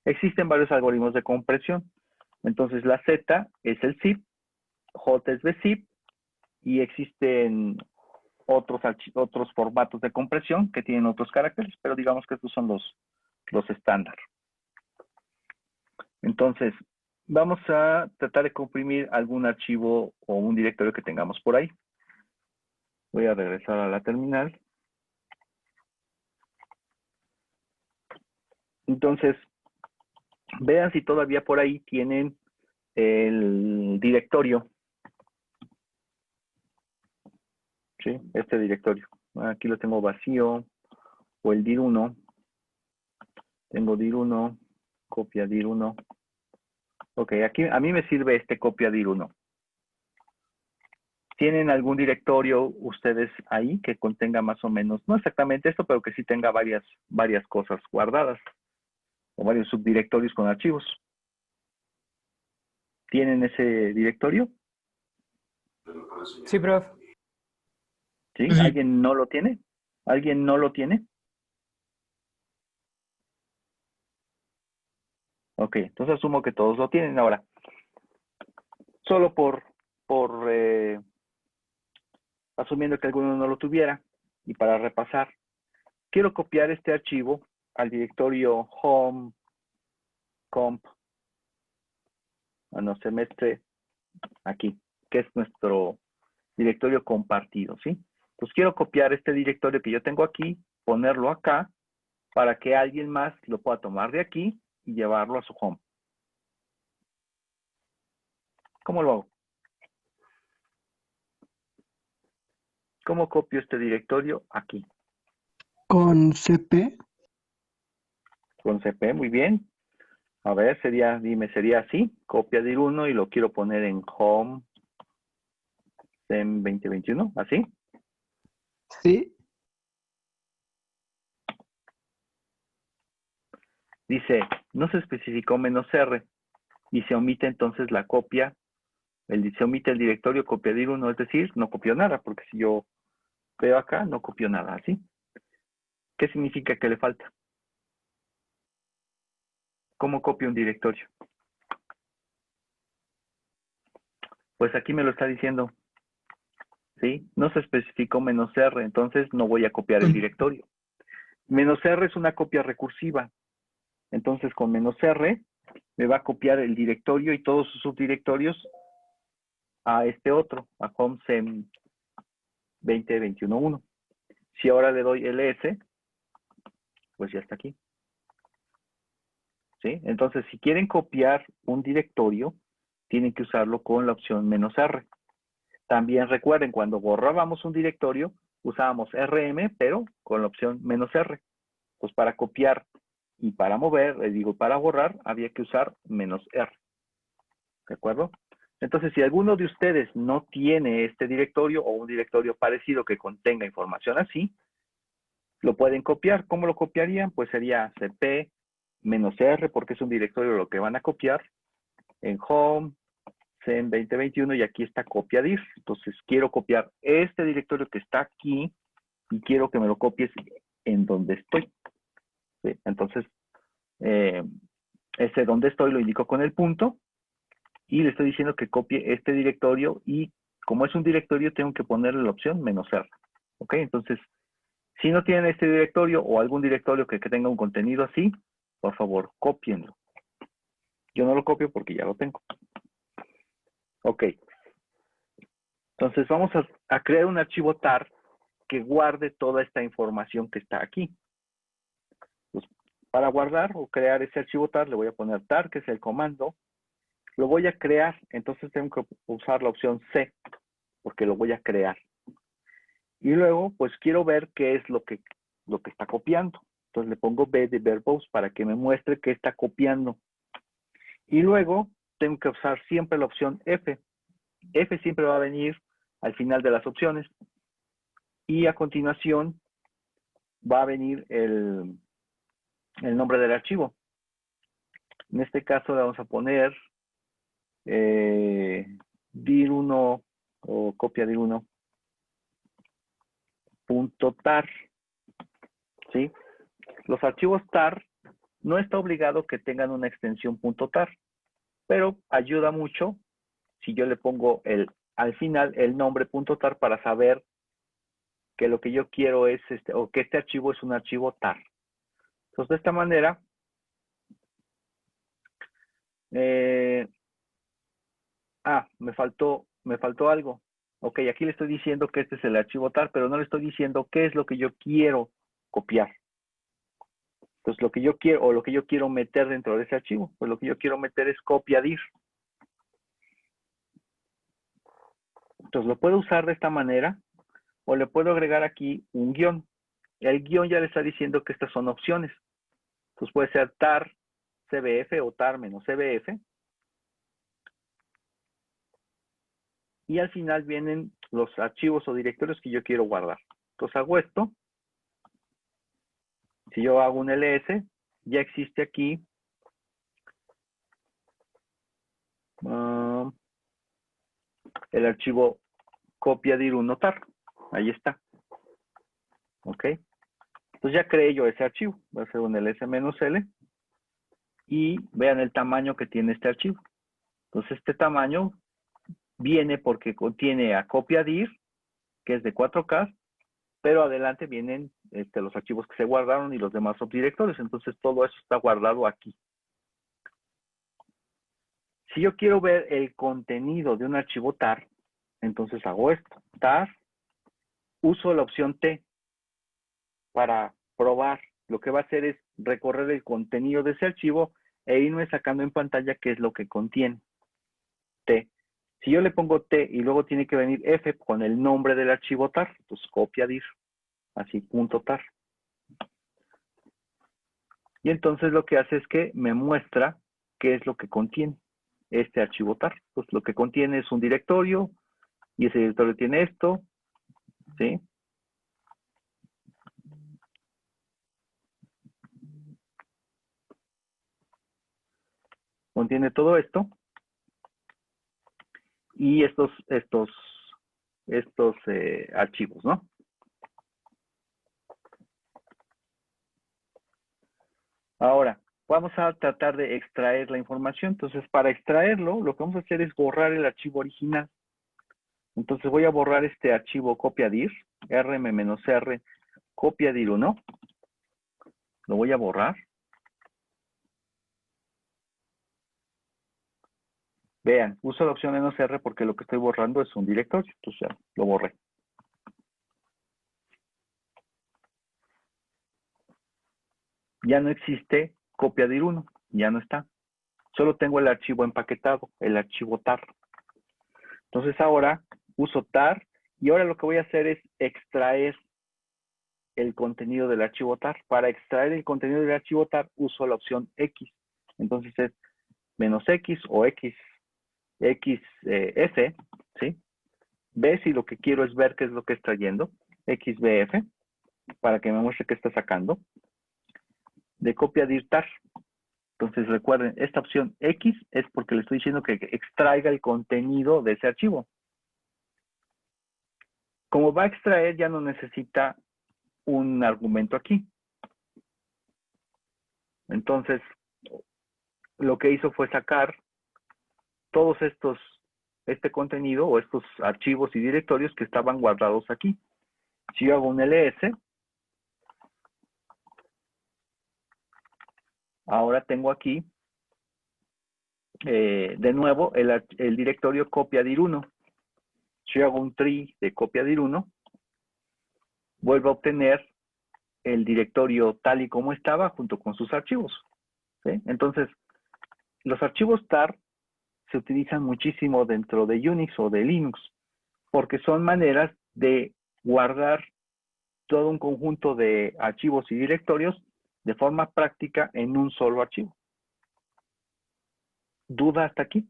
Existen varios algoritmos de compresión. Entonces, la Z es el zip, J es bzip, y existen otros formatos de compresión que tienen otros caracteres, pero digamos que estos son los estándar. Entonces, vamos a tratar de comprimir algún archivo o un directorio que tengamos por ahí. Voy a regresar a la terminal. Entonces, vean si todavía por ahí tienen el directorio. ¿Sí? Este directorio. Aquí lo tengo vacío. O el dir1. Tengo dir1, copia dir1. Ok, aquí a mí me sirve este copia dir1. ¿Tienen algún directorio ustedes ahí que contenga más o menos, no exactamente esto, pero que sí tenga varias cosas guardadas? O varios subdirectorios con archivos. ¿Tienen ese directorio? Sí, profe. ¿Sí? Sí. ¿Alguien no lo tiene? ¿Alguien no lo tiene? Ok, entonces asumo que todos lo tienen. Ahora, solo por asumiendo que alguno no lo tuviera, y para repasar, quiero copiar este archivo al directorio home, comp, semestre, aquí, que es nuestro directorio compartido, ¿sí? Entonces quiero copiar este directorio que yo tengo aquí, ponerlo acá, para que alguien más lo pueda tomar de aquí y llevarlo a su home. ¿Cómo lo hago? ¿Cómo copio este directorio? Aquí. Con CP. Con CP, muy bien. A ver, sería así. Copia dir1 y lo quiero poner en home SEM 2021, ¿así? Sí. Dice, no se especificó "-r", y se omite entonces la copia, se omite el directorio copia dir1, es decir, no copió nada, porque si yo veo acá, no copió nada, ¿sí? ¿Qué significa que le falta? ¿Cómo copio un directorio? Pues aquí me lo está diciendo, ¿sí? No se especificó "-r", entonces no voy a copiar el directorio. "-r" es una copia recursiva, entonces con "-r" me va a copiar el directorio y todos sus subdirectorios a este otro, a HomeSem 2021.1. Si ahora le doy ls, pues ya está aquí. ¿Sí? Entonces, si quieren copiar un directorio, tienen que usarlo con la opción "-r". También recuerden, cuando borrábamos un directorio, usábamos rm, pero con la opción "-r". Pues para copiar y para mover, les digo, para borrar, había que usar "-r". ¿De acuerdo? Entonces, si alguno de ustedes no tiene este directorio o un directorio parecido que contenga información así, lo pueden copiar. ¿Cómo lo copiarían? Pues sería cp "-r", porque es un directorio lo que van a copiar, en home, SEM 2021, y aquí está copia dir. Entonces, quiero copiar este directorio que está aquí y quiero que me lo copies en donde estoy. ¿Sí? Entonces, ese donde estoy lo indico con el punto y le estoy diciendo que copie este directorio, y como es un directorio tengo que ponerle la opción "-r". ¿Ok? Entonces, si no tienen este directorio o algún directorio que tenga un contenido así, por favor, cópienlo. Yo no lo copio porque ya lo tengo. Ok. Entonces vamos a crear un archivo tar que guarde toda esta información que está aquí. Pues, para guardar o crear ese archivo tar, le voy a poner tar, que es el comando. Lo voy a crear, entonces tengo que usar la opción C, porque lo voy a crear. Y luego, pues quiero ver qué es lo que está copiando. Entonces le pongo B de verbose para que me muestre qué está copiando. Y luego tengo que usar siempre la opción F. F siempre va a venir al final de las opciones. Y a continuación va a venir el nombre del archivo. En este caso le vamos a poner dir1 o copia dir1 .tar, ¿sí? Los archivos tar no está obligado que tengan una extensión .tar, pero ayuda mucho si yo le pongo al final el nombre .tar para saber que lo que yo quiero es o que este archivo es un archivo tar. Entonces, de esta manera, me faltó algo. Ok, aquí le estoy diciendo que este es el archivo tar, pero no le estoy diciendo qué es lo que yo quiero copiar. Entonces, lo que yo quiero, o lo que yo quiero meter dentro de ese archivo, pues lo que yo quiero meter es copia dir. Entonces, lo puedo usar de esta manera, o le puedo agregar aquí un guión. El guión ya le está diciendo que estas son opciones. Entonces, puede ser tar cbf o tar menos cbf. Y al final vienen los archivos o directorios que yo quiero guardar. Entonces, hago esto. Si yo hago un ls, ya existe aquí el archivo copia dir1 tar. Ahí está. Ok. Entonces ya creé yo ese archivo. Voy a hacer un ls-l. Y vean el tamaño que tiene este archivo. Entonces este tamaño viene porque contiene a copia dir, que es de 4K, pero adelante vienen los archivos que se guardaron y los demás subdirectorios. Entonces todo eso está guardado aquí. Si yo quiero ver el contenido de un archivo tar, entonces hago esto. Tar, uso la opción T para probar. Lo que va a hacer es recorrer el contenido de ese archivo e irme sacando en pantalla qué es lo que contiene. T. Si yo le pongo T y luego tiene que venir F con el nombre del archivo tar, pues copia dir, así .tar. Y entonces lo que hace es que me muestra qué es lo que contiene este archivo tar. Pues lo que contiene es un directorio y ese directorio tiene esto, ¿sí? Contiene todo esto y estos archivos, ¿no? Ahora, vamos a tratar de extraer la información. Entonces, para extraerlo, lo que vamos a hacer es borrar el archivo original. Entonces, voy a borrar este archivo copia dir, rm-r, copia dir1. Lo voy a borrar. Vean, uso la opción "-r" porque lo que estoy borrando es un directorio. Entonces, ya, lo borré. Ya no existe copia dir1, ya no está. Solo tengo el archivo empaquetado, el archivo tar. Entonces ahora uso tar y ahora lo que voy a hacer es extraer el contenido del archivo tar. Para extraer el contenido del archivo tar uso la opción X. Entonces es "-x o XF, ¿sí? B si lo que quiero es ver qué es lo que está trayendo. XBF para que me muestre qué está sacando. De copia dir tar. Entonces recuerden, esta opción X es porque le estoy diciendo que extraiga el contenido de ese archivo. Como va a extraer, ya no necesita un argumento aquí. Entonces, lo que hizo fue sacar todos este contenido o estos archivos y directorios que estaban guardados aquí. Si yo hago un ls, ahora tengo aquí de nuevo el directorio copia dir1. Si yo hago un tree de copia dir1, vuelvo a obtener el directorio tal y como estaba junto con sus archivos, ¿sí? Entonces, los archivos tar se utilizan muchísimo dentro de Unix o de Linux, porque son maneras de guardar todo un conjunto de archivos y directorios de forma práctica en un solo archivo. ¿Duda hasta aquí?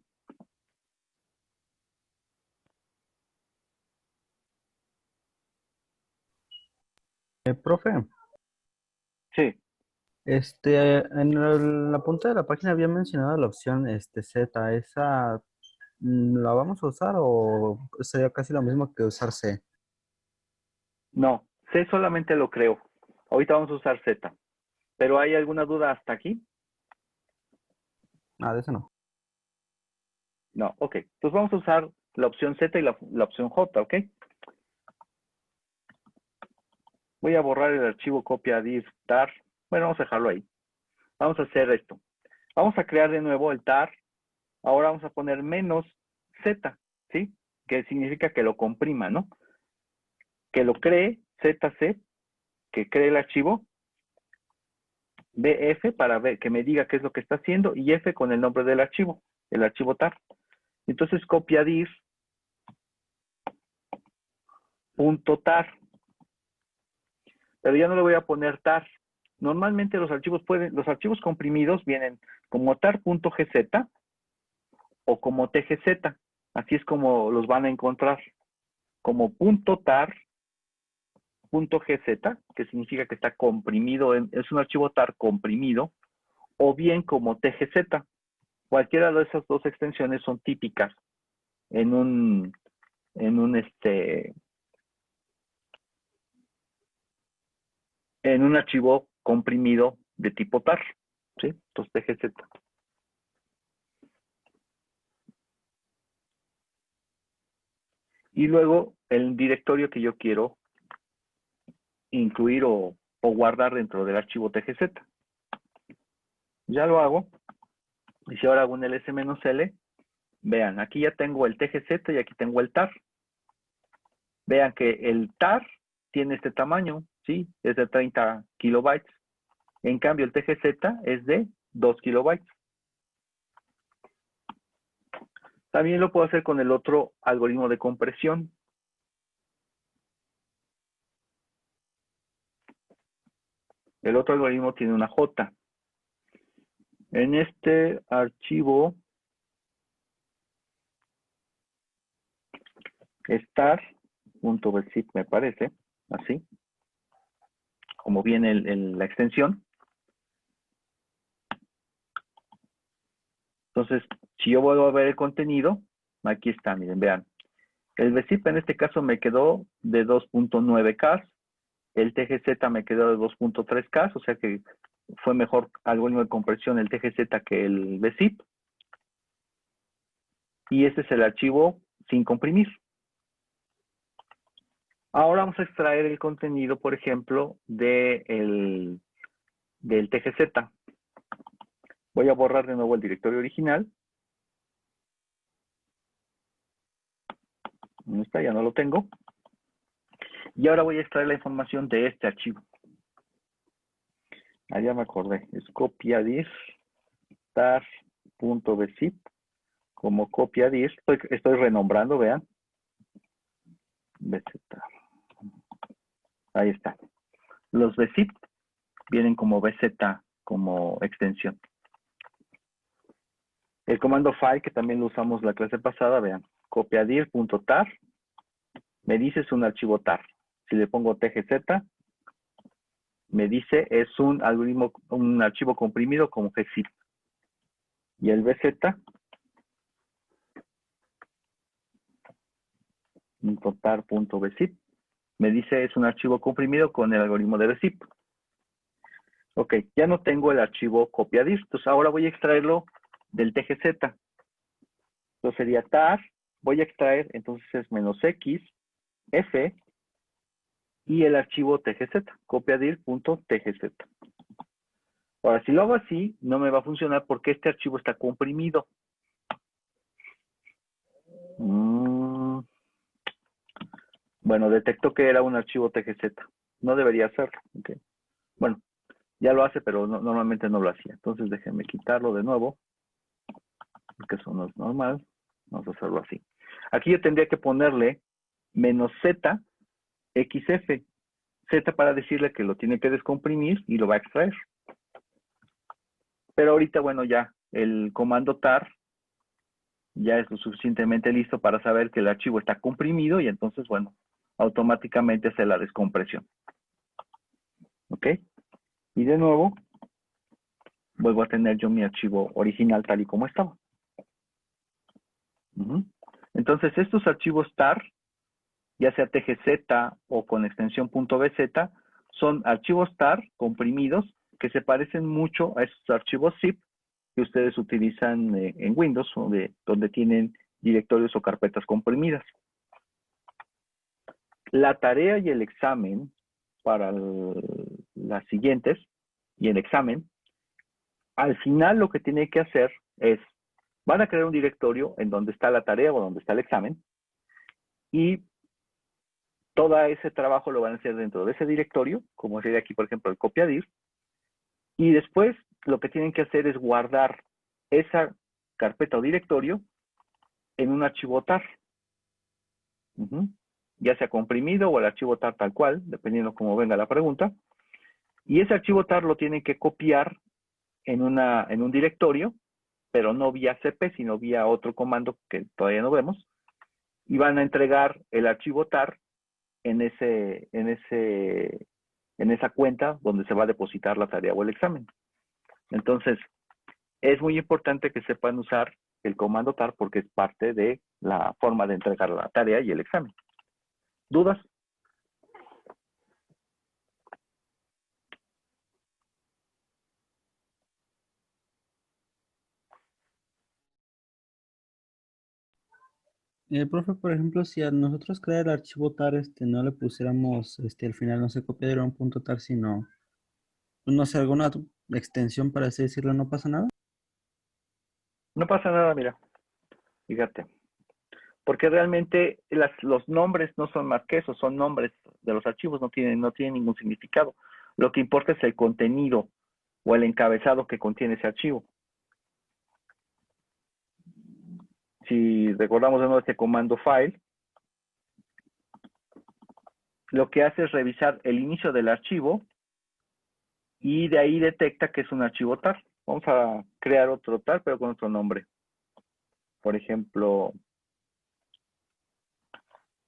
Profe, Sí, en la punta de la página había mencionado la opción Z. ¿Esa la vamos a usar o sería casi lo mismo que usar C? no, C solamente lo creo. Ahorita vamos a usar Z. ¿Pero hay alguna duda hasta aquí? Ah, de eso no. No, ok. Pues vamos a usar la opción Z y la opción J, ¿ok? Voy a borrar el archivo copia div tar. Bueno, vamos a dejarlo ahí. Vamos a hacer esto. Vamos a crear de nuevo el tar. Ahora vamos a poner menos Z, ¿sí? Que significa que lo comprima, ¿no? Que lo cree, ZC, que cree el archivo, BF para ver, que me diga qué es lo que está haciendo, y F con el nombre del archivo, el archivo tar. Entonces copia div punto tar, pero ya no le voy a poner tar. Normalmente los archivos comprimidos vienen como tar.gz o como tgz. Así es como los van a encontrar, como .tar, .gz, que significa que está comprimido, es un archivo tar comprimido, o bien como tgz. Cualquiera de esas dos extensiones son típicas en un, en un, en un archivo comprimido de tipo tar, ¿sí? Entonces tgz. Y luego el directorio que yo quiero incluir o guardar dentro del archivo tgz. Ya lo hago. Y si ahora hago un ls-l, vean, aquí ya tengo el tgz y aquí tengo el tar. Vean que el tar tiene este tamaño, ¿sí? Es de 30 kilobytes. En cambio, el tgz es de 2 kilobytes. También lo puedo hacer con el otro algoritmo de compresión. El otro algoritmo tiene una J. En este archivo star.bzip me parece, así, como viene la extensión. Entonces, si yo vuelvo a ver el contenido, aquí está, miren, vean. El bzip en este caso me quedó de 2.9K, el tgz me quedó de 2.3K, o sea que fue mejor algoritmo de compresión el tgz que el bzip. Y este es el archivo sin comprimir. Ahora vamos a extraer el contenido, por ejemplo, del tgz. Voy a borrar de nuevo el directorio original. No está, ya no lo tengo. Y ahora voy a extraer la información de este archivo. Ya me acordé. Es copia dir tar.bzip como copia dir. Estoy renombrando, vean. bz. Ahí está. Los bzip vienen como bz como extensión. El comando file, que también lo usamos la clase pasada, vean. Copiadir.tar me dice es un archivo tar. Si le pongo tgz, me dice es un algoritmo, un archivo comprimido como gzip. Y el bz, tar.bzip, me dice es un archivo comprimido con el algoritmo de bzip. Ok, ya no tengo el archivo copiadir, entonces ahora voy a extraerlo del tgz. Entonces sería tar, voy a extraer, entonces es -x, f, y el archivo tgz, copiadir.tgz. Ahora, si lo hago así, no me va a funcionar porque este archivo está comprimido. Bueno, detectó que era un archivo tgz. No debería hacerlo. Okay. Bueno, ya lo hace, pero normalmente no lo hacía. Entonces déjenme quitarlo de nuevo, porque eso no es normal. Vamos a hacerlo así. Aquí yo tendría que ponerle -z, xf. Z para decirle que lo tiene que descomprimir y lo va a extraer. Pero ahorita, bueno, ya el comando tar ya es lo suficientemente listo para saber que el archivo está comprimido y entonces, bueno, automáticamente hace la descompresión. ¿Ok? Y de nuevo, vuelvo a tener yo mi archivo original tal y como estaba. Entonces, estos archivos tar, ya sea TGZ o con extensión .bz, son archivos tar comprimidos que se parecen mucho a esos archivos zip que ustedes utilizan en Windows, donde tienen directorios o carpetas comprimidas. La tarea y el examen para las siguientes, y el examen, al final lo que tiene que hacer es, van a crear un directorio en donde está la tarea o donde está el examen, y todo ese trabajo lo van a hacer dentro de ese directorio, como sería aquí, por ejemplo, el copiadir, y después lo que tienen que hacer es guardar esa carpeta o directorio en un archivo tar, ya sea comprimido o el archivo tar tal cual, dependiendo cómo venga la pregunta, y ese archivo tar lo tienen que copiar en un directorio, pero no vía cp, sino vía otro comando que todavía no vemos, y van a entregar el archivo tar en esa cuenta donde se va a depositar la tarea o el examen. Entonces, es muy importante que sepan usar el comando tar porque es parte de la forma de entregar la tarea y el examen. ¿Dudas? Profe, por ejemplo, si a nosotros crear el archivo tar, no le pusiéramos, al final no se copia de un punto tar, sino, no sé, alguna extensión para así decirlo, ¿no pasa nada? No pasa nada, mira, fíjate. Porque realmente los nombres no son más que eso, son nombres de los archivos, no tienen ningún significado. Lo que importa es el contenido o el encabezado que contiene ese archivo. Si recordamos de nuevo este comando file, lo que hace es revisar el inicio del archivo y de ahí detecta que es un archivo tar. Vamos a crear otro tar, pero con otro nombre. Por ejemplo,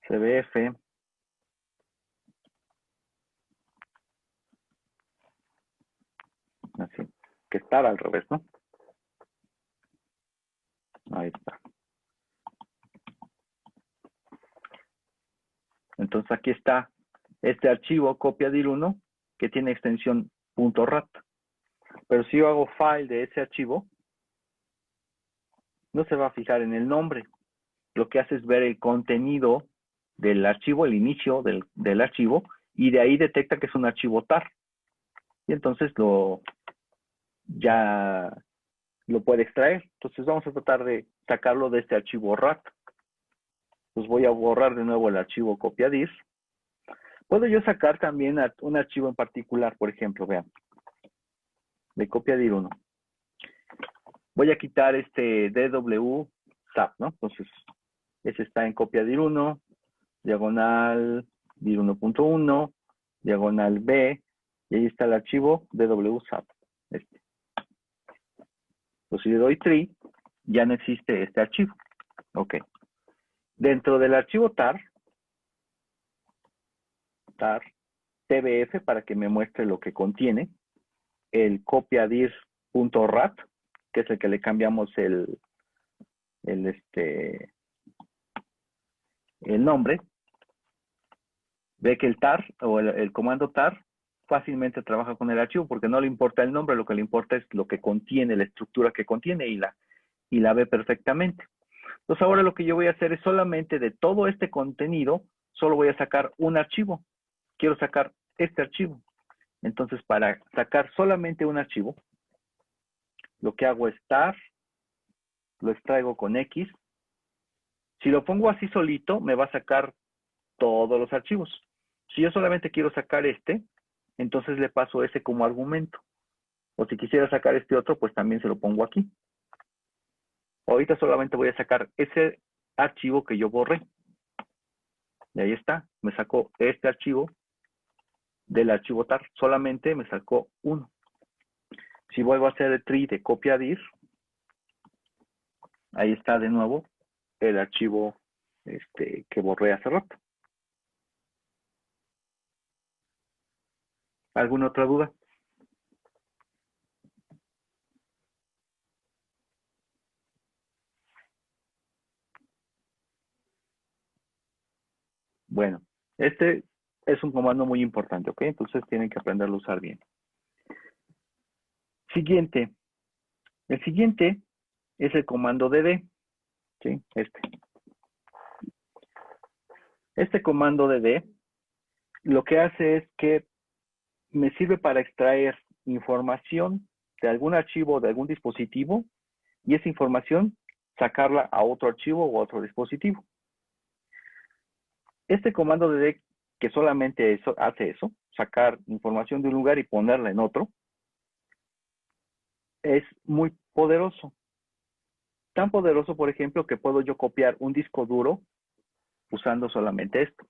cbf, así, que es tar al revés, ¿no? Ahí está. Entonces aquí está este archivo copiadir1 que tiene extensión .rat. Pero si yo hago file de ese archivo, no se va a fijar en el nombre. Lo que hace es ver el contenido del archivo, el inicio del archivo, y de ahí detecta que es un archivo tar. Y entonces ya lo puede extraer. Entonces vamos a tratar de sacarlo de este archivo rat. Pues voy a borrar de nuevo el archivo copiadir. Puedo yo sacar también un archivo en particular, por ejemplo, vean, de copiadir1. Voy a quitar este DW SAP, ¿no? Entonces, ese está en copiadir1, diagonal dir1.1, diagonal B, y ahí está el archivo DW SAP. Entonces, si le doy tree, ya no existe este archivo. Ok. Dentro del archivo tar tbf, para que me muestre lo que contiene, el copiadir.rat, que es el que le cambiamos el nombre, ve que el tar o el comando tar fácilmente trabaja con el archivo porque no le importa el nombre, lo que le importa es lo que contiene, la estructura que contiene y la ve perfectamente. Entonces ahora lo que yo voy a hacer es solamente de todo este contenido, solo voy a sacar un archivo. Quiero sacar este archivo. Entonces para sacar solamente un archivo, lo que hago es tar, lo extraigo con X. Si lo pongo así solito, me va a sacar todos los archivos. Si yo solamente quiero sacar este, entonces le paso ese como argumento. O si quisiera sacar este otro, pues también se lo pongo aquí. Ahorita solamente voy a sacar ese archivo que yo borré. Y ahí está. Me sacó este archivo del archivo tar. Solamente me sacó uno. Si vuelvo a hacer el tree de copiadir, ahí está de nuevo el archivo que borré hace rato. ¿Alguna otra duda? Bueno, este es un comando muy importante, ¿ok? Entonces tienen que aprenderlo a usar bien. Siguiente. El siguiente es el comando dd, ¿sí? Este comando dd lo que hace es que me sirve para extraer información de algún archivo o de algún dispositivo y esa información sacarla a otro archivo o a otro dispositivo. Este comando dd que solamente hace eso, sacar información de un lugar y ponerla en otro, es muy poderoso. Tan poderoso, por ejemplo, que puedo yo copiar un disco duro usando solamente esto.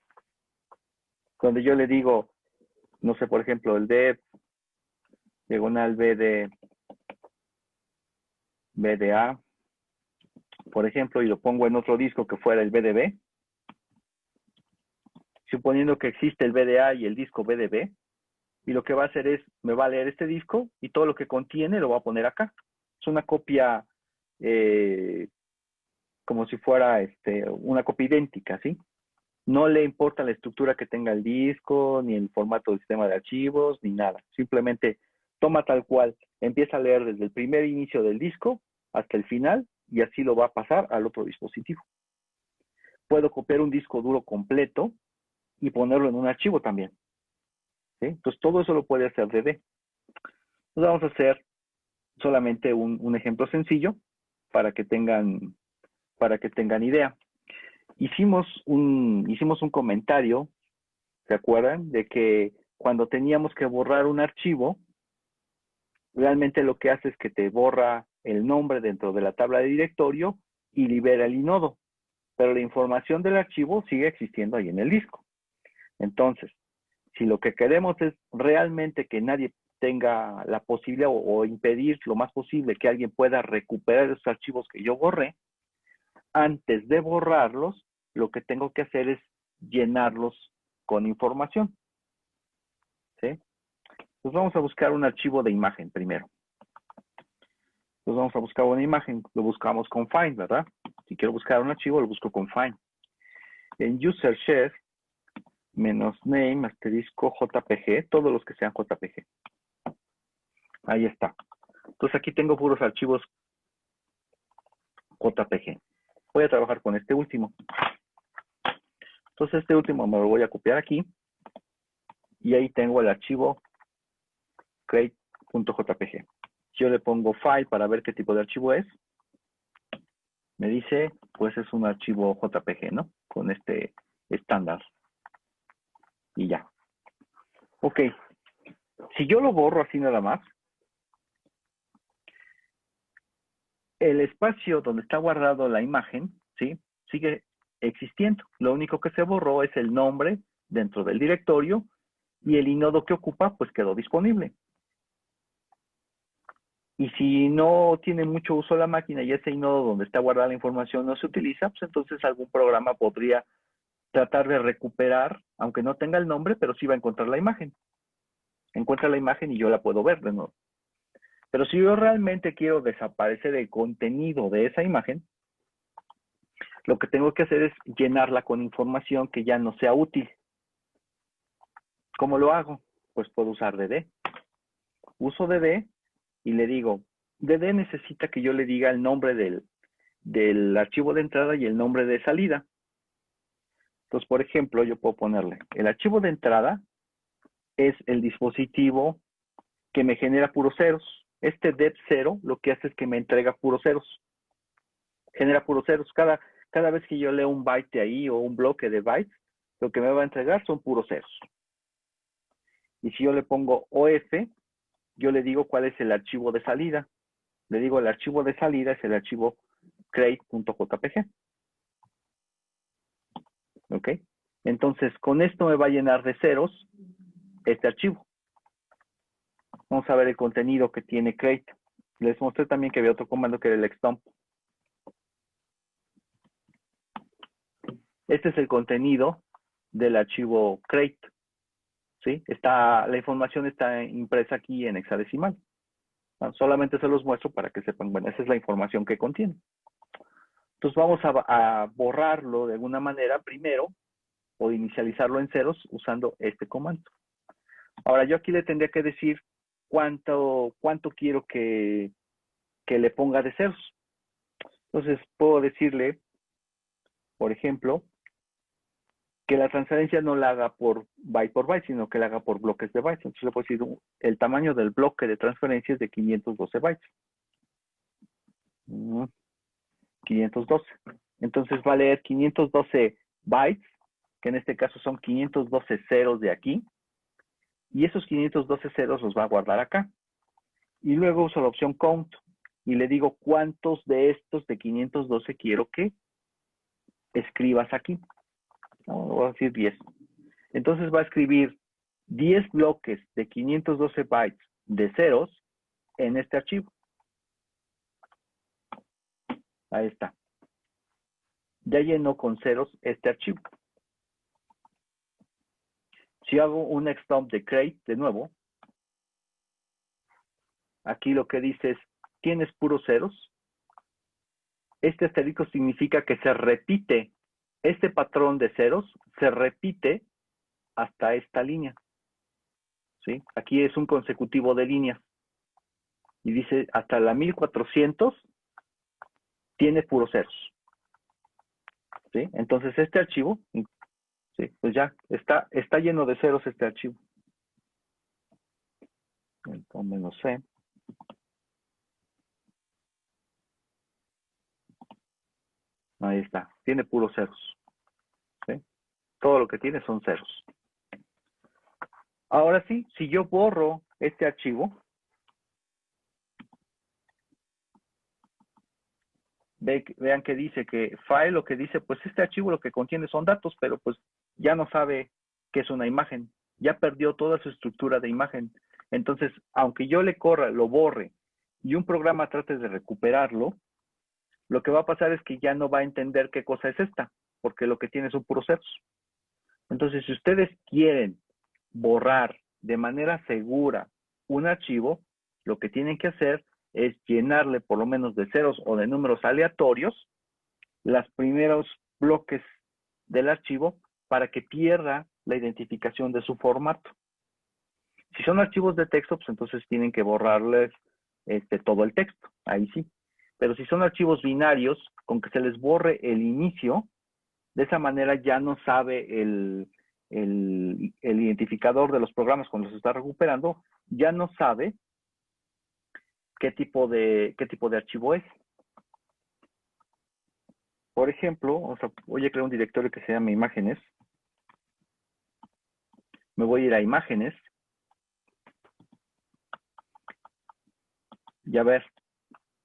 Cuando yo le digo, no sé, por ejemplo, el dev diagonal BDA, por ejemplo, y lo pongo en otro disco que fuera el BDB, suponiendo que existe el BDA y el disco BDB, y lo que va a hacer es, me va a leer este disco y todo lo que contiene lo va a poner acá. Es una copia como si fuera una copia idéntica, ¿sí? No le importa la estructura que tenga el disco, ni el formato del sistema de archivos, ni nada. Simplemente toma tal cual, empieza a leer desde el primer inicio del disco hasta el final y así lo va a pasar al otro dispositivo. Puedo copiar un disco duro completo y ponerlo en un archivo también, ¿sí? Entonces todo eso lo puede hacer dd. Entonces vamos a hacer solamente un ejemplo sencillo para que tengan idea. Hicimos un comentario, ¿se acuerdan? De que cuando teníamos que borrar un archivo, realmente lo que hace es que te borra el nombre dentro de la tabla de directorio y libera el inodo. Pero la información del archivo sigue existiendo ahí en el disco. Entonces, si lo que queremos es realmente que nadie tenga la posibilidad o impedir lo más posible que alguien pueda recuperar esos archivos que yo borré, antes de borrarlos, lo que tengo que hacer es llenarlos con información, ¿sí? Pues vamos a buscar un archivo de imagen primero. Pues vamos a buscar una imagen, lo buscamos con find, ¿verdad? Si quiero buscar un archivo, lo busco con find. En user share, -name, asterisco, JPG, todos los que sean JPG. Ahí está. Entonces aquí tengo puros archivos JPG. Voy a trabajar con este último. Entonces este último me lo voy a copiar aquí. Y ahí tengo el archivo crate.jpg. Si yo le pongo file para ver qué tipo de archivo es, me dice, pues es un archivo JPG, ¿no? Con este estándar. Y ya. Ok. Si yo lo borro así nada más, el espacio donde está guardado la imagen, ¿sí? Sigue existiendo. Lo único que se borró es el nombre dentro del directorio y el inodo que ocupa, pues quedó disponible. Y si no tiene mucho uso la máquina y ese inodo donde está guardada la información no se utiliza, pues entonces algún programa podría tratar de recuperar, aunque no tenga el nombre, pero sí va a encontrar la imagen. Encuentra la imagen y yo la puedo ver de nuevo. Pero si yo realmente quiero desaparecer el contenido de esa imagen, lo que tengo que hacer es llenarla con información que ya no sea útil. ¿Cómo lo hago? Pues puedo usar dd. Uso dd y le digo, dd necesita que yo le diga el nombre del archivo de entrada y el nombre de salida. Entonces, por ejemplo, yo puedo ponerle, el archivo de entrada es el dispositivo que me genera puros ceros. Este dev0 lo que hace es que me entrega puros ceros. Genera puros ceros. Cada vez que yo leo un byte de ahí o un bloque de bytes, lo que me va a entregar son puros ceros. Y si yo le pongo OF, yo le digo cuál es el archivo de salida. Le digo el archivo de salida es el archivo crate.jpg. ¿Ok? Entonces, con esto me va a llenar de ceros este archivo. Vamos a ver el contenido que tiene crate. Les mostré también que había otro comando que era el extomp. Este es el contenido del archivo crate. ¿sí? La información está impresa aquí en hexadecimal. Solamente se los muestro para que sepan, bueno, esa es la información que contiene. Entonces vamos a borrarlo de alguna manera primero o inicializarlo en ceros usando este comando. Ahora yo aquí le tendría que decir cuánto quiero que le ponga de ceros. Entonces puedo decirle, por ejemplo, que la transferencia no la haga por byte, sino que la haga por bloques de bytes. Entonces le puedo decir, el tamaño del bloque de transferencia es de 512 bytes. 512. Entonces va a leer 512 bytes, que en este caso son 512 ceros de aquí, y esos 512 ceros los va a guardar acá. Y luego uso la opción count, y le digo cuántos de estos de 512 quiero que escribas aquí. Voy a decir 10. Entonces va a escribir 10 bloques de 512 bytes de ceros en este archivo. Ahí está. Ya llenó con ceros este archivo. Si hago un exdump de crate de nuevo, aquí lo que dice es, ¿tienes puros ceros? Este asterisco significa que se repite, este patrón de ceros se repite hasta esta línea. ¿Sí? Aquí es un consecutivo de líneas. Y dice, hasta la 1400 tiene puros ceros. ¿Sí? Entonces este archivo, sí, pues ya está lleno de ceros este archivo. Entonces, no sé. Ahí está, tiene puros ceros. ¿Sí? Todo lo que tiene son ceros. Ahora sí, si yo borro este archivo, vean que dice que file, lo que dice, pues este archivo lo que contiene son datos, pero pues ya no sabe qué es una imagen. Ya perdió toda su estructura de imagen. Entonces, aunque yo le corra, lo borre y un programa trate de recuperarlo, lo que va a pasar es que ya no va a entender qué cosa es esta, porque lo que tiene son puros ceros. Entonces, si ustedes quieren borrar de manera segura un archivo, lo que tienen que hacer es llenarle por lo menos de ceros o de números aleatorios los primeros bloques del archivo para que pierda la identificación de su formato. Si son archivos de texto, pues entonces tienen que borrarles todo el texto, ahí sí. Pero si son archivos binarios, con que se les borre el inicio, de esa manera ya no sabe el identificador de los programas cuando se está recuperando, ya no sabe qué tipo de archivo es. Por ejemplo, voy a crear un directorio que se llama imágenes. Me voy a ir a imágenes. Y a ver,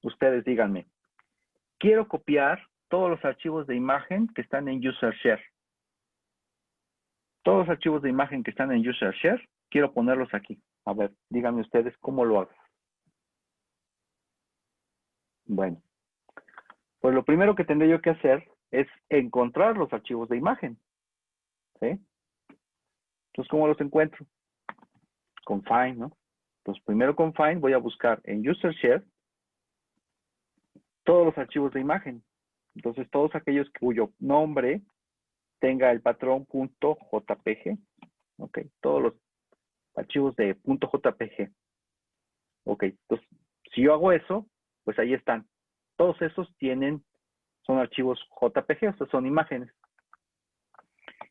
ustedes díganme. Quiero copiar todos los archivos de imagen que están en user share. Todos los archivos de imagen que están en user share, quiero ponerlos aquí. A ver, díganme ustedes cómo lo hago. Bueno, pues lo primero que tendré yo que hacer es encontrar los archivos de imagen. ¿Sí? Entonces, ¿cómo los encuentro? Con find, ¿no? Entonces, primero con find voy a buscar en user share todos los archivos de imagen. Entonces, todos aquellos cuyo nombre tenga el patrón .jpg. Ok, todos los archivos de .jpg. Ok, entonces, si yo hago eso, pues ahí están. Todos esos son archivos JPG, o sea, son imágenes.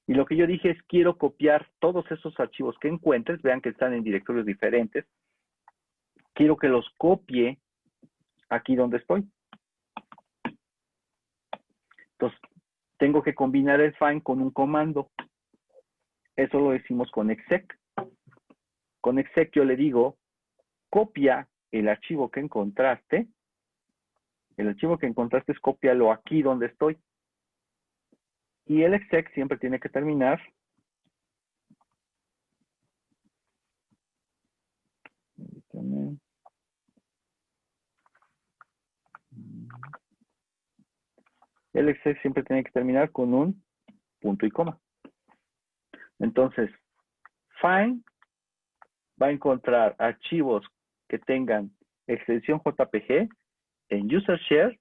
Y lo que yo dije es, quiero copiar todos esos archivos que encuentres, vean que están en directorios diferentes. Quiero que los copie aquí donde estoy. Entonces, tengo que combinar el find con un comando. Eso lo decimos con exec. Con exec yo le digo, copia el archivo que encontraste. El archivo que encontraste es cópialo aquí donde estoy. Y el exec siempre tiene que terminar el exec con un punto y coma. Entonces, Find va a encontrar archivos que tengan extensión JPG en user share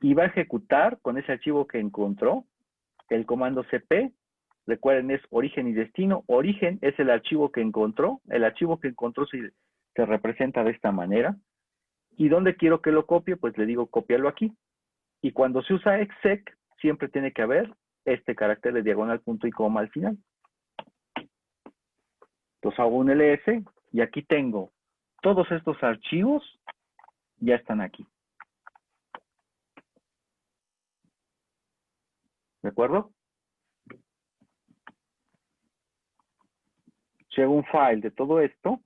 y va a ejecutar con ese archivo que encontró el comando cp. Recuerden, es origen y destino. Origen es el archivo que encontró. El archivo que encontró se representa de esta manera. ¿Y dónde quiero que lo copie? Pues le digo copiarlo aquí. Y cuando se usa exec, siempre tiene que haber este carácter de diagonal, punto y coma al final. Entonces hago un ls y aquí tengo todos estos archivos, ya están aquí. ¿De acuerdo? Si hago un file de todo esto,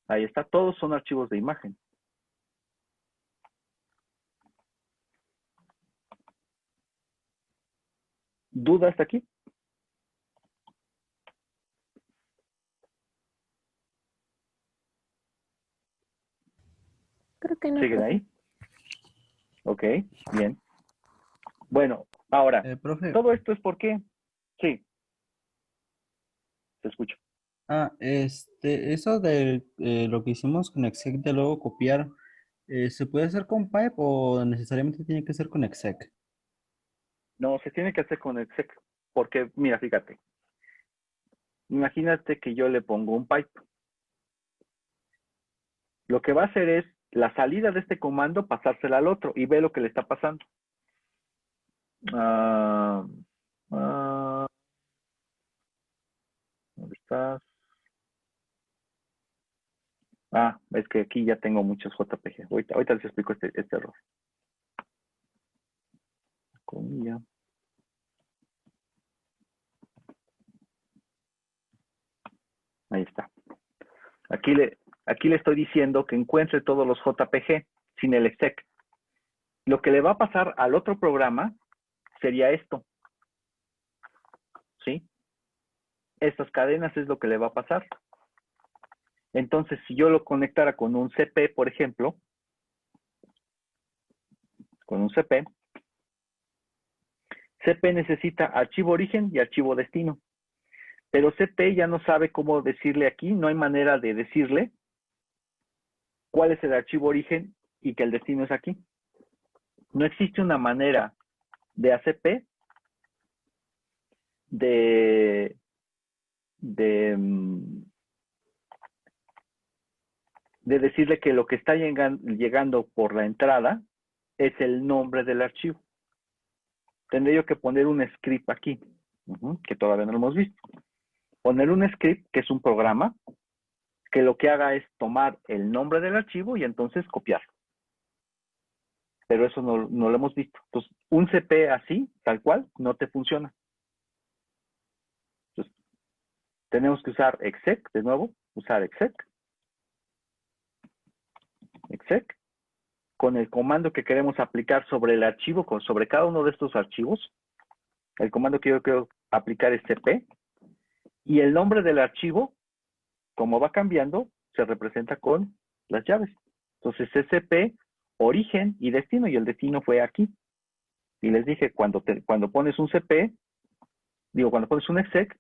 ahí está, todos son archivos de imagen. ¿Duda hasta aquí? Creo que no, ¿Siguen profe. ahí? Ok, bien. Bueno, ahora, Profe, todo esto es porque, sí, te escucho. eso de lo que hicimos con exec de luego copiar, ¿se puede hacer con pipe o necesariamente tiene que ser con exec? No, se tiene que hacer con exec, porque, mira, fíjate. Imagínate que yo le pongo un pipe. Lo que va a hacer es la salida de este comando, pasársela al otro y ve lo que le está pasando. ¿Dónde estás? Es que aquí ya tengo muchos JPG. Ahorita les explico este error. Comilla. Ahí está. Aquí le estoy diciendo que encuentre todos los JPG sin el exec. Lo que le va a pasar al otro programa sería esto. ¿Sí? Estas cadenas es lo que le va a pasar. Entonces, si yo lo conectara con un CP, por ejemplo, con un CP necesita archivo origen y archivo destino. Pero CP ya no sabe cómo decirle aquí, no hay manera de decirle cuál es el archivo origen y que el destino es aquí. No existe una manera de ACP de decirle que lo que está llegando por la entrada es el nombre del archivo. Tendré yo que poner un script aquí, que todavía no lo hemos visto. Poner un script, que es un programa, que lo que haga es tomar el nombre del archivo y entonces copiarlo. Pero eso no lo hemos visto. Entonces, un CP así, tal cual, no te funciona. Entonces, tenemos que usar exec, de nuevo, usar exec, con el comando que queremos aplicar sobre el archivo, sobre cada uno de estos archivos. El comando que yo quiero aplicar es cp, y el nombre del archivo, como va cambiando, se representa con las llaves. Entonces, cp, origen y destino, y el destino fue aquí. Y les dije, cuando pones un cp, cuando pones un exec,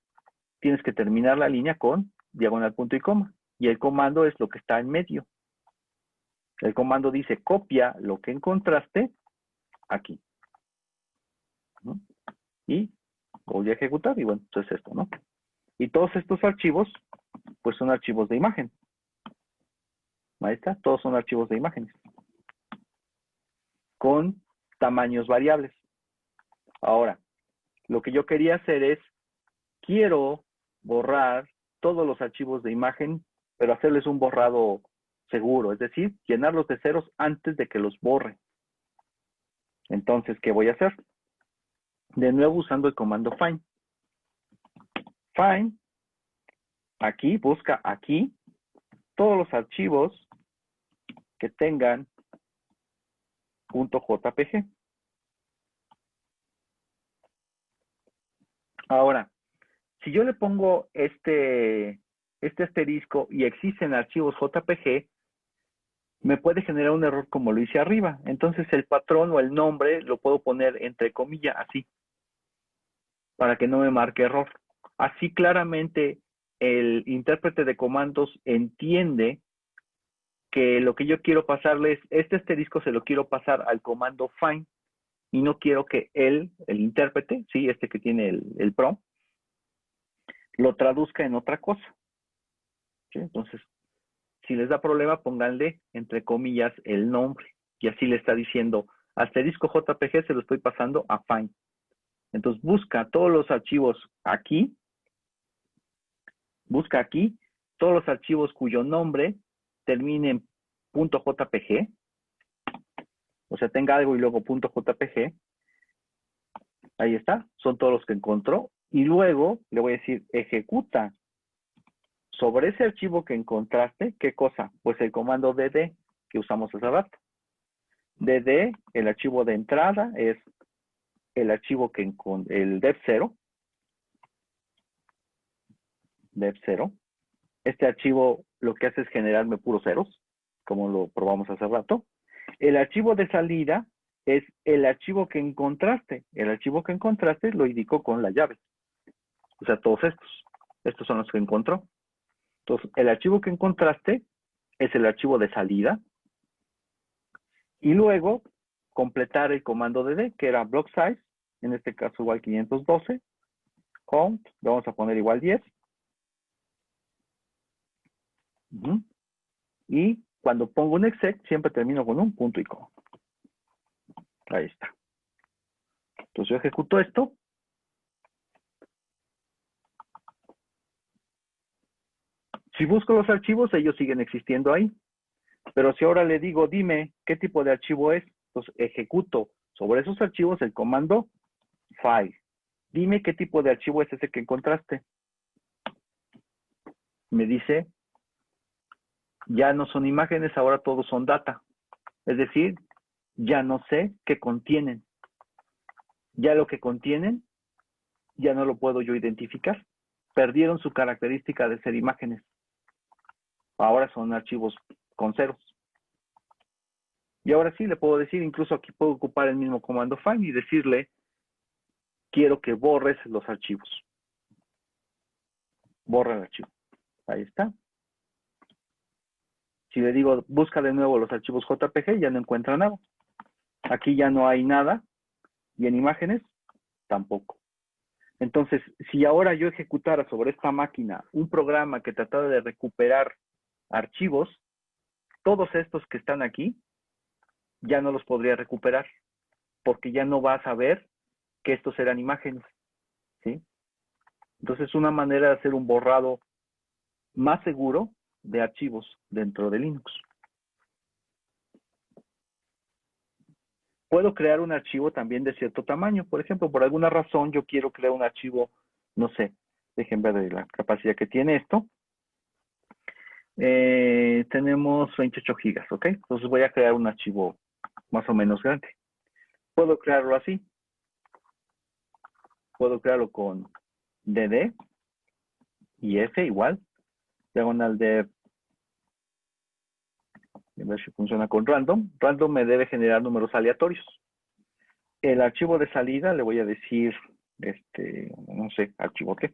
tienes que terminar la línea con diagonal, punto y coma. Y el comando es lo que está en medio. El comando dice, copia lo que encontraste aquí. ¿No? Y voy a ejecutar, y bueno, entonces esto, ¿no? Y todos estos archivos, pues son archivos de imagen. Ahí está, todos son archivos de imágenes. Con tamaños variables. Ahora, lo que yo quería hacer es, quiero borrar todos los archivos de imagen, pero hacerles un borrado seguro, es decir, llenarlos de ceros antes de que los borre. Entonces, ¿qué voy a hacer? De nuevo usando el comando find. Find, aquí, busca aquí, todos los archivos que tengan .jpg. Ahora, si yo le pongo este asterisco y existen archivos JPG, me puede generar un error como lo hice arriba. Entonces el patrón o el nombre lo puedo poner entre comillas así, para que no me marque error. Así claramente el intérprete de comandos entiende que lo que yo quiero pasarle es, este asterisco se lo quiero pasar al comando find, y no quiero que él, el intérprete, ¿sí? Este que tiene el prompt, lo traduzca en otra cosa. ¿Sí? Entonces, si les da problema, pónganle, entre comillas, el nombre. Y así le está diciendo, asterisco JPG se lo estoy pasando a find. Entonces, busca todos los archivos aquí. Busca aquí todos los archivos cuyo nombre termine en .jpg. O sea, tenga algo y luego .jpg. Ahí está. Son todos los que encontró. Y luego le voy a decir, ejecuta sobre ese archivo que encontraste. ¿Qué cosa? Pues el comando dd que usamos hace rato. dd, el archivo de entrada es el archivo que el dev0. Dev0. Este archivo lo que hace es generarme puros ceros, como lo probamos hace rato. El archivo de salida es el archivo que encontraste. El archivo que encontraste lo indicó con la llave. O sea, todos estos. Estos son los que encontró. Entonces, el archivo que encontraste es el archivo de salida. Y luego, completar el comando dd, que era block size, en este caso igual 512. Count, vamos a poner igual 10. Y cuando pongo un exec, siempre termino con un punto y coma. Ahí está. Entonces yo ejecuto esto. Si busco los archivos, ellos siguen existiendo ahí. Pero si ahora le digo, dime qué tipo de archivo es, entonces ejecuto sobre esos archivos el comando file. Dime qué tipo de archivo es ese que encontraste. Me dice, ya no son imágenes, ahora todos son data. Es decir, ya no sé qué contienen. Ya lo que contienen, ya no lo puedo yo identificar. Perdieron su característica de ser imágenes. Ahora son archivos con ceros. Y ahora sí le puedo decir, incluso aquí puedo ocupar el mismo comando find y decirle, quiero que borres los archivos. Borra el archivo. Ahí está. Si le digo, busca de nuevo los archivos JPG, ya no encuentra nada. Aquí ya no hay nada. Y en imágenes, tampoco. Entonces, si ahora yo ejecutara sobre esta máquina un programa que tratara de recuperar archivos, todos estos que están aquí, ya no los podría recuperar, porque ya no va a saber que estos eran imágenes, ¿sí? Entonces, una manera de hacer un borrado más seguro de archivos dentro de Linux. Puedo crear un archivo también de cierto tamaño. Por ejemplo, por alguna razón yo quiero crear un archivo, no sé, déjenme ver la capacidad que tiene esto. Tenemos 28 gigas, ¿ok? Entonces voy a crear un archivo más o menos grande. Puedo crearlo así. Puedo crearlo con dd y f igual. Diagonal dev. A ver si funciona con random. Random me debe generar números aleatorios. El archivo de salida le voy a decir, no sé, archivo qué.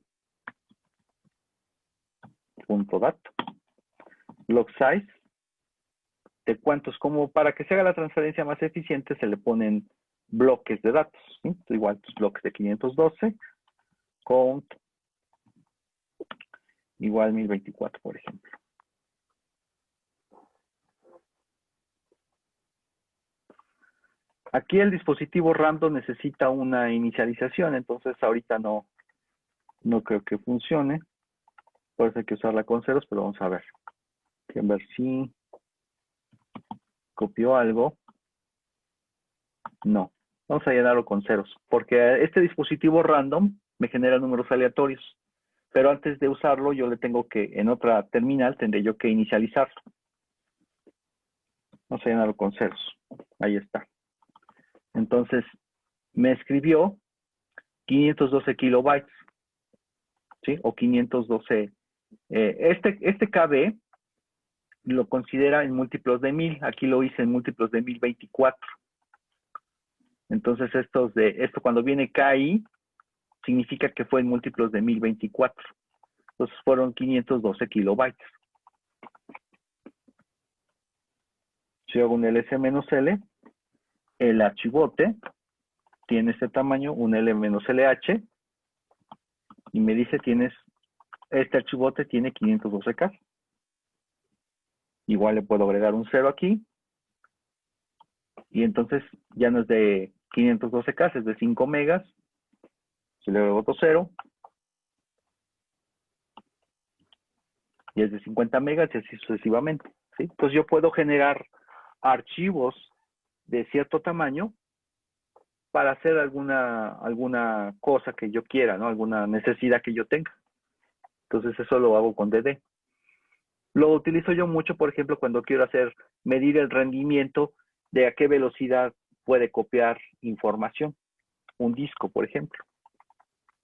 .dat. Block size. De cuántos, como para que se haga la transferencia más eficiente, se le ponen bloques de datos. ¿Sí? Igual, bloques de 512. Count. Igual 1024, por ejemplo. Aquí el dispositivo random necesita una inicialización, entonces ahorita no creo que funcione. Por eso hay que usarla con ceros, pero vamos a ver. A ver si copió algo. No. Vamos a llenarlo con ceros, porque este dispositivo random me genera números aleatorios. Pero antes de usarlo, yo le tengo que, en otra terminal, tendré yo que inicializarlo. Vamos a llenarlo con ceros. Ahí está. Entonces, me escribió 512 kilobytes, ¿sí? O 512. Este KB lo considera en múltiplos de 1000. Aquí lo hice en múltiplos de 1024. Entonces, esto cuando viene KI, significa que fue en múltiplos de 1024. Entonces fueron 512 kilobytes. Si hago un ls-l, el archivote tiene este tamaño, un l-lh, y me dice este archivote tiene 512K. Igual le puedo agregar un 0 aquí, y entonces ya no es de 512K, es de 5 megas. Si le agrego otro 0, y es de 50 megas, y así sucesivamente, ¿sí? Entonces yo puedo generar archivos de cierto tamaño para hacer alguna cosa que yo quiera, ¿no? Alguna necesidad que yo tenga. Entonces eso lo hago con DD. Lo utilizo yo mucho, por ejemplo, cuando quiero medir el rendimiento de a qué velocidad puede copiar información. Un disco, por ejemplo.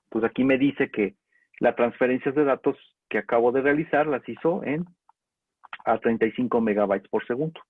Pues aquí me dice que las transferencias de datos que acabo de realizar las hizo a 35 megabytes por segundo.